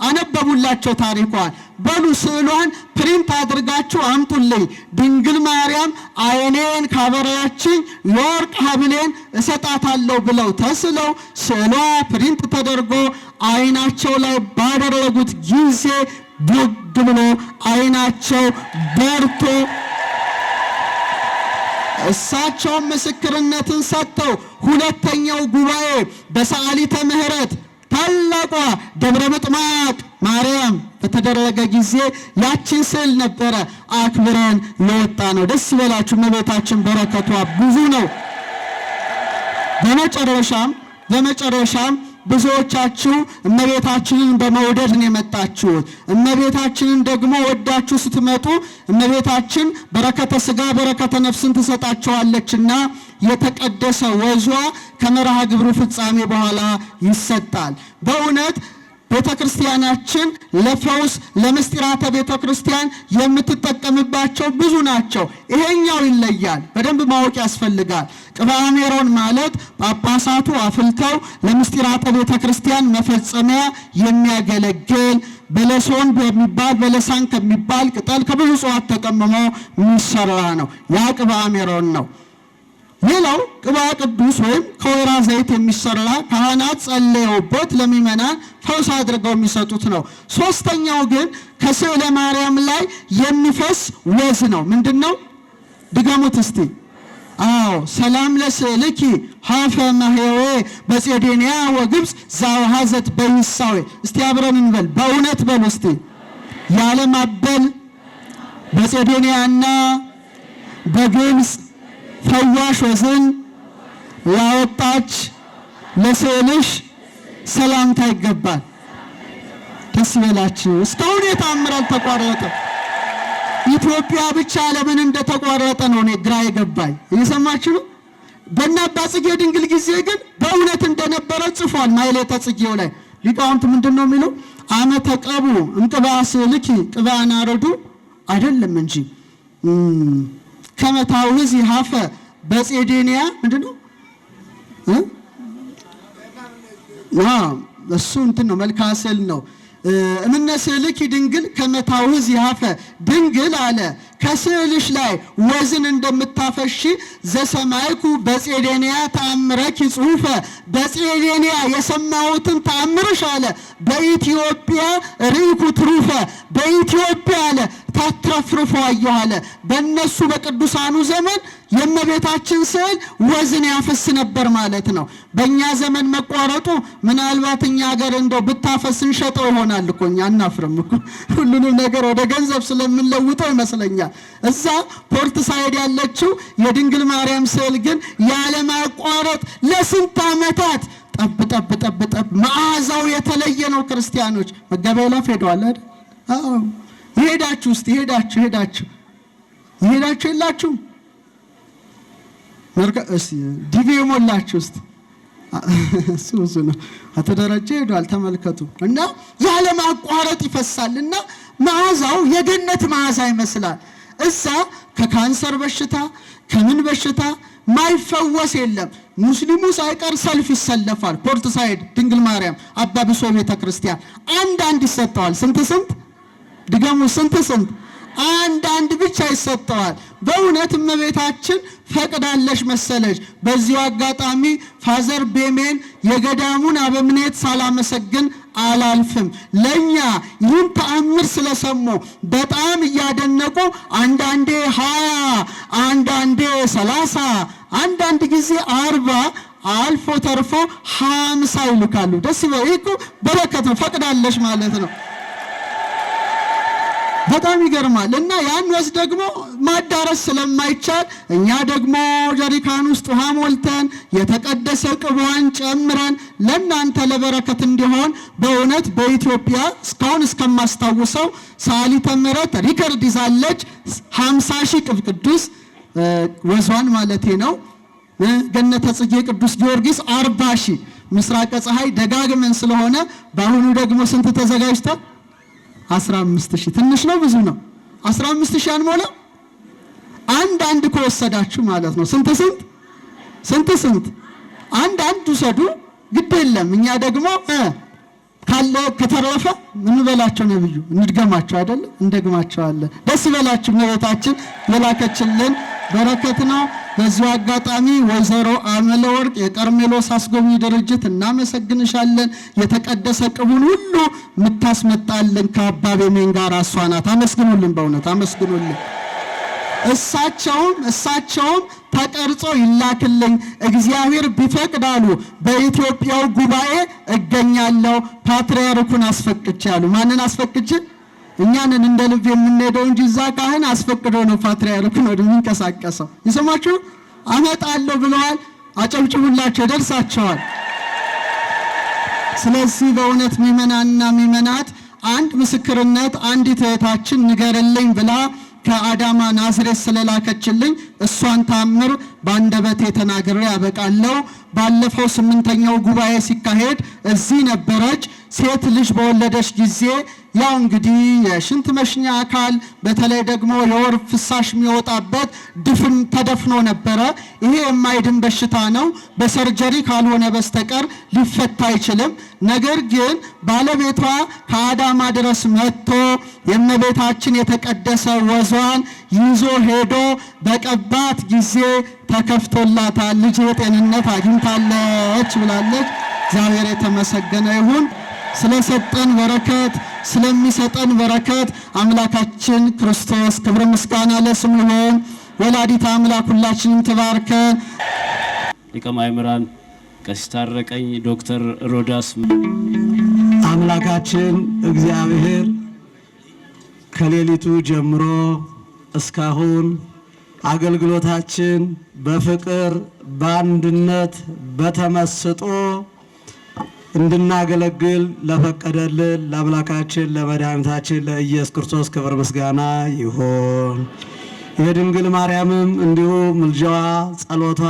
አነበቡላቸው ታሪኳን። በሉ ስዕሏን ፕሪንት አድርጋችሁ አምጡልኝ፣ ድንግል ማርያም አይኔን ካበራችኝ የወርቅ ሐብሌን እሰጣታለሁ ብለው ተስለው ስዕሏ ፕሪንት ተደርጎ አይናቸው ላይ ባደረጉት ጊዜ ቡግ ብሎ አይናቸው በርቶ እሳቸው ምስክርነትን ሰጥተው ሁለተኛው ጉባኤ በሰዓሊተ ምሕረት ታላቋ ደብረ ምጥማቅ ማርያም በተደረገ ጊዜ ያችን ስዕል ነበረ አክብረን የወጣ ነው። ደስ ይበላችሁ። እመቤታችን በረከቷ ብዙ ነው። በመጨረሻም ብዙዎቻችሁ እመቤታችንን በመውደድ ነው የመጣችሁት። እመቤታችንን ደግሞ ወዳችሁ ስትመጡ እመቤታችን በረከተ ሥጋ በረከተ ነፍስን ትሰጣችኋለችና የተቀደሰ ወዟ ከመርሃ ግብሩ ፍጻሜ በኋላ ይሰጣል። በእውነት ቤተክርስቲያናችን ለፈውስ ለምስጢራተ ቤተክርስቲያን የምትጠቀምባቸው ብዙ ናቸው። ይሄኛው ይለያል። በደንብ ማወቅ ያስፈልጋል። ቅብአ ሜሮን ማለት ጳጳሳቱ አፍልተው ለምስጢራተ ቤተክርስቲያን መፈጸሚያ የሚያገለግል በለሶን በለሳን ከሚባል ቅጠል ከብዙ እጽዋት ተቀምሞ የሚሰራ ነው። ያ ቅብአ ሜሮን ነው። ሌላው ቅብአ ቅዱስ ወይም ከወይራ ዘይት የሚሰራ ካህናት ጸልየውበት ለሚመናን ፈውስ አድርገው የሚሰጡት ነው። ሶስተኛው ግን ከስዕለ ማርያም ላይ የሚፈስ ወዝ ነው። ምንድነው? ድገሙት እስቲ። ሰላም ለስዕልኪ ሀፈ ማህዌ በጼዴንያ ወግብፅ ዛውሃዘት በይሳዌ። እስቲ አብረን እንበል። በእውነት በሉ እስቲ። ያለ ማበል በጼዴንያና በግብፅ ፈዋሽ ወዝን ያወጣች ለስዕልሽ ሰላምታ ይገባል። ደስ ይበላችሁ። እስካሁን የተአምር አልተቋረጠም። ኢትዮጵያ ብቻ ለምን እንደተቋረጠ ነው እኔ ግራ የገባኝ። እየሰማችሁ ነው። በእነ አባ ጽጌ ድንግል ጊዜ ግን በእውነት እንደነበረ ጽፏል። ማሕሌተ ጽጌው ላይ ሊቃውንት ምንድነው የሚለው? አመተ ቀቡ እንቅባ ስዕልኪ ቅብአ ናረዱ አይደለም እንጂ ከመታውዝ ይሃፈ በጼዴንያ ምንድነው? እሱ እንትን ነው መልክዓ ስዕል ነው። እምነ ስዕልኪ ድንግል ከመታውዝ ይሃፈ ድንግል አለ ከስዕልሽ ላይ ወዝን እንደምታፈሺ ዘሰማይኩ በጼዴንያ ተአምረኪ ጽሑፈ በጼዴንያ የሰማሁትን ተአምርሽ አለ በኢትዮጵያ ርኢኩ ትሩፈ በኢትዮጵያ አለ ታትረፍርፎ አየሁ አለ። በእነሱ በቅዱሳኑ ዘመን የእመቤታችን ስዕል ወዝን ያፈስ ነበር ማለት ነው። በእኛ ዘመን መቋረጡ ምናልባት እኛ ሀገር እንደው ብታፈስ እንሸጠው ይሆናል እኮ እኛ አናፍርም እኮ ሁሉንም ነገር ወደ ገንዘብ ስለምንለውጠው ይመስለኛል። እዛ ፖርት ሳይድ ያለችው የድንግል ማርያም ስዕል ግን ያለማቋረጥ ለስንት ዓመታት ጠብ መዓዛው የተለየ ነው። ክርስቲያኖች መጋቢያ ላፍ ሄደዋል አይደል? ይሄዳችሁ እስቲ ይሄዳችሁ የላችሁ እስቲ ዲቪ የሞላችሁ እስቲ እሱ ነው። አቶ ደረጃ ሄዷል ተመልከቱ። እና ያለማቋረጥ ይፈሳልና መዓዛው የገነት መዓዛ ይመስላል። እዛ ከካንሰር በሽታ ከምን በሽታ ማይፈወስ የለም። ሙስሊሙ ሳይቀር ሰልፍ ይሰለፋል። ፖርት ሳይድ ድንግል ማርያም አባ ብሶ ቤተክርስቲያን አንድ ይሰጠዋል። ስንት ድገሙ። ስንት አንድ ብቻ ይሰጠዋል። በእውነት እመቤታችን ፈቅዳለሽ መሰለች። በዚሁ አጋጣሚ ፋዘር ቤሜን የገዳሙን አበምኔት ሳላመሰግን አላልፍም። ለኛ ይህን ተአምር ስለሰሙ በጣም እያደነቁ አንዳንዴ 20 አንዳንዴ 30 አንዳንድ ጊዜ 40 አልፎ ተርፎ 50 ይልካሉ። ደስ ይበል። እኮ በረከት ነው። ፈቅዳለሽ ማለት ነው። በጣም ይገርማል። እና ያን ወስ ደግሞ ማዳረስ ስለማይቻል እኛ ደግሞ ጀሪካን ውስጥ ውሃ ሞልተን የተቀደሰ ቅቧን ጨምረን ለእናንተ ለበረከት እንዲሆን በእውነት በኢትዮጵያ እስካሁን እስከማስታውሰው ሰዓሊተ ምሕረት ሪከርድ ይዛለች። 50,000 ቅብ ቅዱስ ወዟን ማለቴ ነው። ገነተ ጽጌ ቅዱስ ጊዮርጊስ 40,000 ምስራቀ ፀሐይ ደጋግመን ስለሆነ በአሁኑ ደግሞ ስንት ተዘጋጅቷል? 15,000 ትንሽ ነው ብዙ ነው? 15,000 አንሞላ አንድ ከወሰዳችሁ ማለት ነው። ስንት አንድ ውሰዱ፣ ግድ የለም። እኛ ደግሞ ካለ ከተረፈ ምን በላቸው ነብዩ እንድገማቸው አይደል? እንደግማቸዋለን። ደስ ይበላችሁ። እመቤታችን የላከችልን በረከት ነው። በዚሁ አጋጣሚ ወይዘሮ አመለወርቅ የቀርሜሎስ አስጎብኚ ድርጅት እናመሰግንሻለን። የተቀደሰ ቅቡን ሁሉ የምታስመጣልን ከአባ ቤሜን ጋር እሷ ናት። አመስግኑልን፣ በእውነት አመስግኑልን። እሳቸውም ተቀርጾ ይላክልኝ እግዚአብሔር ቢፈቅድ አሉ በኢትዮጵያው ጉባኤ እገኛለሁ። ፓትርያርኩን አስፈቅጃሉ። ማንን አስፈቅጅ? እኛንን እንደ ልብ የምንሄደው እንጂ እዛ ካህን አስፈቅዶ ነው ፓትርያርኩን ወደሚንቀሳቀሰው። ይሰማችሁ አመጣለሁ ብለዋል። አጨብጭቡላቸው፣ ደርሳቸዋል። ስለዚህ በእውነት ሚመናንና ሚመናት አንድ ምስክርነት አንዲት እህታችን ንገርልኝ ብላ ከአዳማ ናዝሬት ስለላከችልኝ እሷን ታምር ባንደበቴ ተናግሬ ያበቃለሁ። ባለፈው 8ኛው ጉባኤ ሲካሄድ እዚህ ነበረች። ሴት ልጅ በወለደች ጊዜ ያው እንግዲህ የሽንት መሽኛ አካል በተለይ ደግሞ የወር ፍሳሽ የሚወጣበት ድፍን ተደፍኖ ነበረ። ይሄ የማይድን በሽታ ነው። በሰርጀሪ ካልሆነ በስተቀር ሊፈታ አይችልም። ነገር ግን ባለቤቷ ከአዳማ ድረስ መጥቶ የእመቤታችን የተቀደሰ ወዟን ይዞ ሄዶ በቀባት ጊዜ ተከፍቶላታል። ልጅ ጤንነት አግኝታለች ብላለች። እግዚአብሔር የተመሰገነ ይሁን። ስለሰጠን በረከት ስለሚሰጠን በረከት አምላካችን ክርስቶስ ክብር ምስጋና ለስሙ ይሁን። ወላዲተ አምላክ ሁላችንም ትባርከን። ሊቀ ማእምራን ቀሲስ ታረቀኝ ዶክተር ሮዳስ አምላካችን እግዚአብሔር ከሌሊቱ ጀምሮ እስካሁን አገልግሎታችን በፍቅር በአንድነት በተመስጦ እንድናገለግል ለፈቀደልን ለአምላካችን ለመድኃኒታችን ለኢየሱስ ክርስቶስ ክብር ምስጋና ይሁን። የድንግል ማርያምም እንዲሁ ምልጃዋ፣ ጸሎቷ፣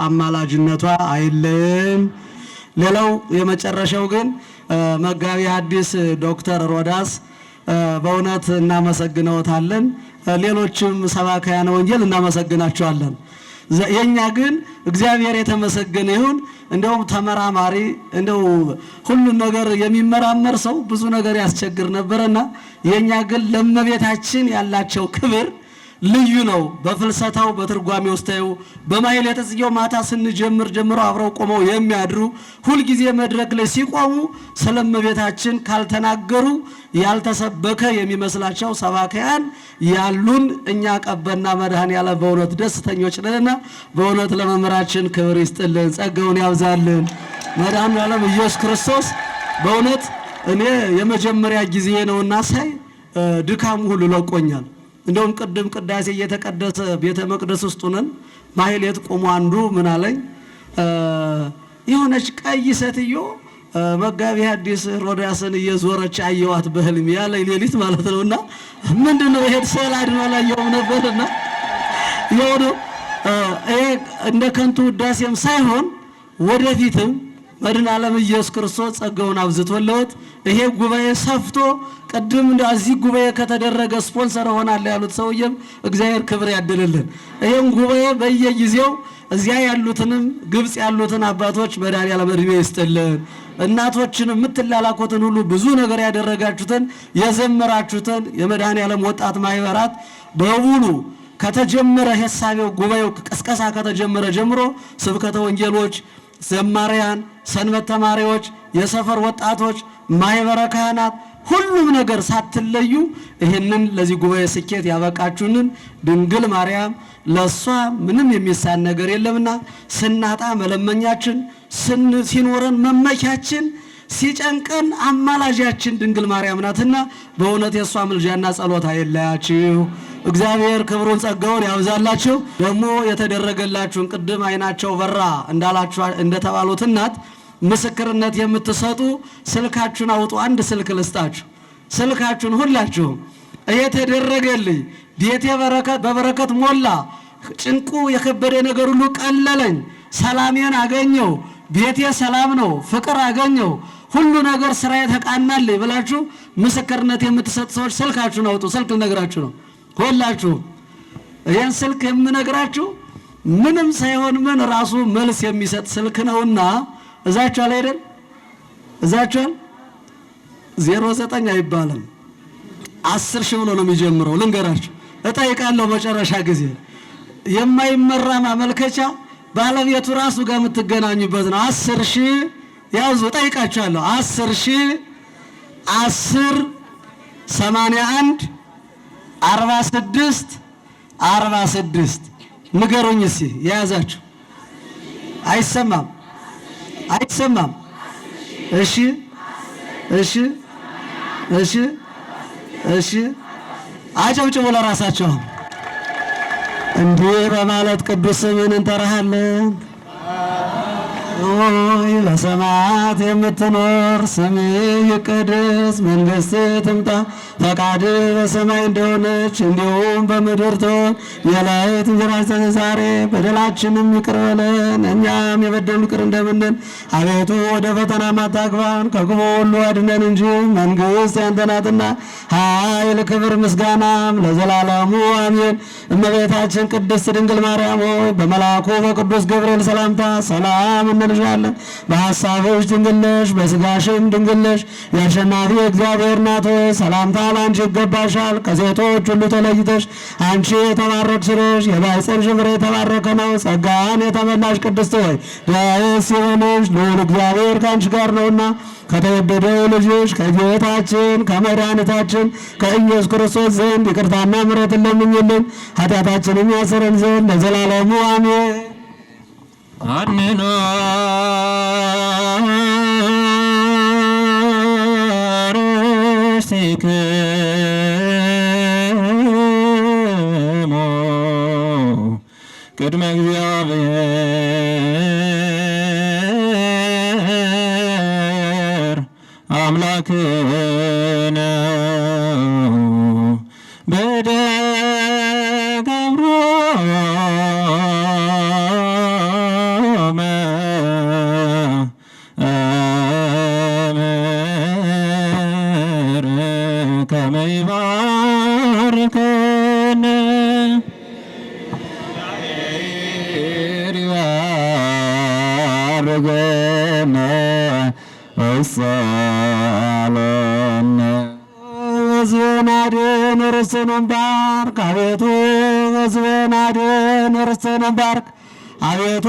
አማላጅነቷ አይለየን። ሌላው የመጨረሻው ግን መጋቢ ሐዲስ ዶክተር ሮዳስ በእውነት እናመሰግነዎታለን። ሌሎችም ሰባክያነ ወንጌል እናመሰግናቸዋለን። የኛ ግን እግዚአብሔር የተመሰገነ ይሁን። እንደውም ተመራማሪ እንደው ሁሉን ነገር የሚመራመር ሰው ብዙ ነገር ያስቸግር ነበርና የኛ ግን ለእመቤታችን ያላቸው ክብር ልዩ ነው። በፍልሰታው በትርጓሜ ውስታዩ በማሕሌተ ጽጌው ማታ ስንጀምር ጀምሮ አብረው ቆመው የሚያድሩ ሁልጊዜ መድረክ ላይ ሲቆሙ ስለ እመቤታችን ካልተናገሩ ያልተሰበከ የሚመስላቸው ሰባክያን ያሉን እኛ ቀበና መድኃኔዓለም በእውነት ደስተኞች ነንና በእውነት ለመምህራችን ክብር ይስጥልን፣ ጸጋውን ያብዛልን። መድኃኔዓለም ኢየሱስ ክርስቶስ በእውነት እኔ የመጀመሪያ ጊዜ ነውና ሳይ ድካሙ ሁሉ ለቆኛል። እንደውም ቅድም ቅዳሴ እየተቀደሰ ቤተ መቅደስ ውስጥ ነን። ማሕሌት ቆሞ አንዱ ምን አለኝ፣ የሆነች ቀይ ሴትዮ መጋቢ ሐዲስ ሮዳስን እየዞረች አየዋት በህልም ያለኝ ሌሊት ማለት ነውና ምንድነው ይሄ ስዕል አድኖ አላየሁም ነበርና የሆነው ይሄ እንደ ከንቱ ውዳሴም ሳይሆን ወደፊትም መድኃኔዓለም ኢየሱስ ክርስቶስ ጸጋውን አብዝቶለት ይሄ ጉባኤ ሰፍቶ ቅድም እንደዚህ ጉባኤ ከተደረገ ስፖንሰር ሆናል ያሉት ሰውየም እግዚአብሔር ክብር ያድልልን። ይሄን ጉባኤ በየጊዜው እዚያ ያሉትንም ግብጽ ያሉትን አባቶች መድኃኔዓለም ዕድሜ ይስጥልን። እናቶችን የምትላላኩትን ሁሉ ብዙ ነገር ያደረጋችሁትን የዘመራችሁትን የመድኃኔዓለም ወጣት ማህበራት በሙሉ ከተጀመረ ሐሳቤው ጉባኤው ቅስቀሳ ከተጀመረ ጀምሮ ስብከተ ወንጌሎች፣ ዘማሪያን፣ ሰንበት ተማሪዎች፣ የሰፈር ወጣቶች፣ ማህበረ ካህናት ሁሉም ነገር ሳትለዩ ይህንን ለዚህ ጉባኤ ስኬት ያበቃችሁንን ድንግል ማርያም ለሷ ምንም የሚሳን ነገር የለምና ስናጣ መለመኛችን፣ ሲኖረን መመኪያችን፣ ሲጨንቀን አማላጃችን ድንግል ማርያም ናትና በእውነት የሷ ምልጃና ጸሎት አይለያችሁ። እግዚአብሔር ክብሩን ጸጋውን ያብዛላችሁ። ደግሞ የተደረገላችሁን ቅድም አይናቸው በራ እንዳላችሁ እንደተባሉት እናት ምስክርነት የምትሰጡ ስልካችሁን አውጡ። አንድ ስልክ ልስጣችሁ። ስልካችሁን ሁላችሁም እየተደረገልኝ ቤቴ በበረከት ሞላ፣ ጭንቁ የከበደ ነገር ሁሉ ቀለለኝ፣ ሰላሜን አገኘው፣ ቤቴ ሰላም ነው፣ ፍቅር አገኘው፣ ሁሉ ነገር ስራዬ ተቃናልኝ ብላችሁ ምስክርነት የምትሰጡ ሰዎች ስልካችሁን አውጡ። ስልክ ልነግራችሁ ነው ሁላችሁ። ይህን ስልክ የምነግራችሁ ምንም ሳይሆን ምን ራሱ መልስ የሚሰጥ ስልክ ነውና እዛችኋል አይደል? እዛችኋል 09 አይባልም 10 ሺህ ብሎ ነው የሚጀምረው። ልንገራችሁ እጠይቃለሁ መጨረሻ ጊዜ የማይመራ ማመልከቻ ባለቤቱ ራሱ ጋር የምትገናኙበት ነው። 10 ሺህ ያዙ። እጠይቃችኋለሁ 10 ሺህ 10 81 46 46 ንገሩኝ እስኪ የያዛችሁ። አይሰማም አይሰማም። እሺ እሺ እሺ እሺ አጨብጭቡ ለራሳቸው። እንዲህ በማለት ቅዱስ ስምን እንጠራሃለን። ሆይ በሰማያት የምትኖር ስምህ ይቀደስ፣ መንግሥትህ ትምጣ፣ ፈቃድህ በሰማይ እንደሆነች እንዲሁም በምድር ትሁን። የዕለት እንጀራችንን ዛሬ በደላችንም ይቅር በለን እኛም የበደሉንን ይቅር እንደምንል። አቤቱ ወደ ፈተና አታግባን ከክፉ ሁሉ አድነን እንጂ መንግሥት ያንተ ናትና፣ ኃይል፣ ክብር፣ ምስጋናም ለዘላለሙ አሜን። እመቤታችን ቅድስት ድንግል ማርያም ሆይ በመልአኩ በቅዱስ ገብርኤል ሰላምታ ሰላም እንልሻለን። በሐሳብሽ ድንግል ነሽ፣ በሥጋሽም ድንግል ነሽ። የአሸናፊ እግዚአብሔር እናት ሆይ ሰላምታ ለአንቺ ይገባሻል። ከሴቶች ሁሉ ተለይተሽ አንቺ የተባረክሽ ነሽ፣ የማኅፀንሽ ፍሬ የተባረከ ነው። ጸጋን የተመላሽ ቅድስት ሆይ ደስ ይበልሽ፣ ልዑል እግዚአብሔር ከአንቺ ጋር ነውና ከተወደደው ልጅሽ ከጌታችን ከመድኃኒታችን ከኢየሱስ ክርስቶስ ዘንድ ይቅርታና ምሕረትን ለምኝልን ኃጢአታችንን ያሰረን ዘንድ ለዘላለሙ አሜን። አንኖ ርስቲክሙ ቅድመ እግዚአብሔር አምላክነ በደገብሮ ከመይባርከነ ይባርከነ ወይሳለነ ሕዝብህን አድን ርስትህንም ባርክ። አቤቱ ሕዝብህን አድን ርስትህንም ባርክ። አቤቱ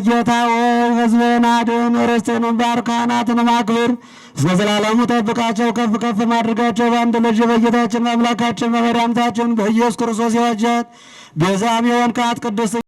ጌታ ሆይ ሕዝብህን አድን ርስትህንም ባርክ። ካህናትንም አክብር እስከ ዘላለሙ ጠብቃቸው፣ ከፍ ከፍ ማድረጋቸው በአንድ ልጅ በጌታችን በአምላካችን በመድኃኒታችን በኢየሱስ ክርስቶስ የዋጃት ቤዛም የሆንካት ቅድስት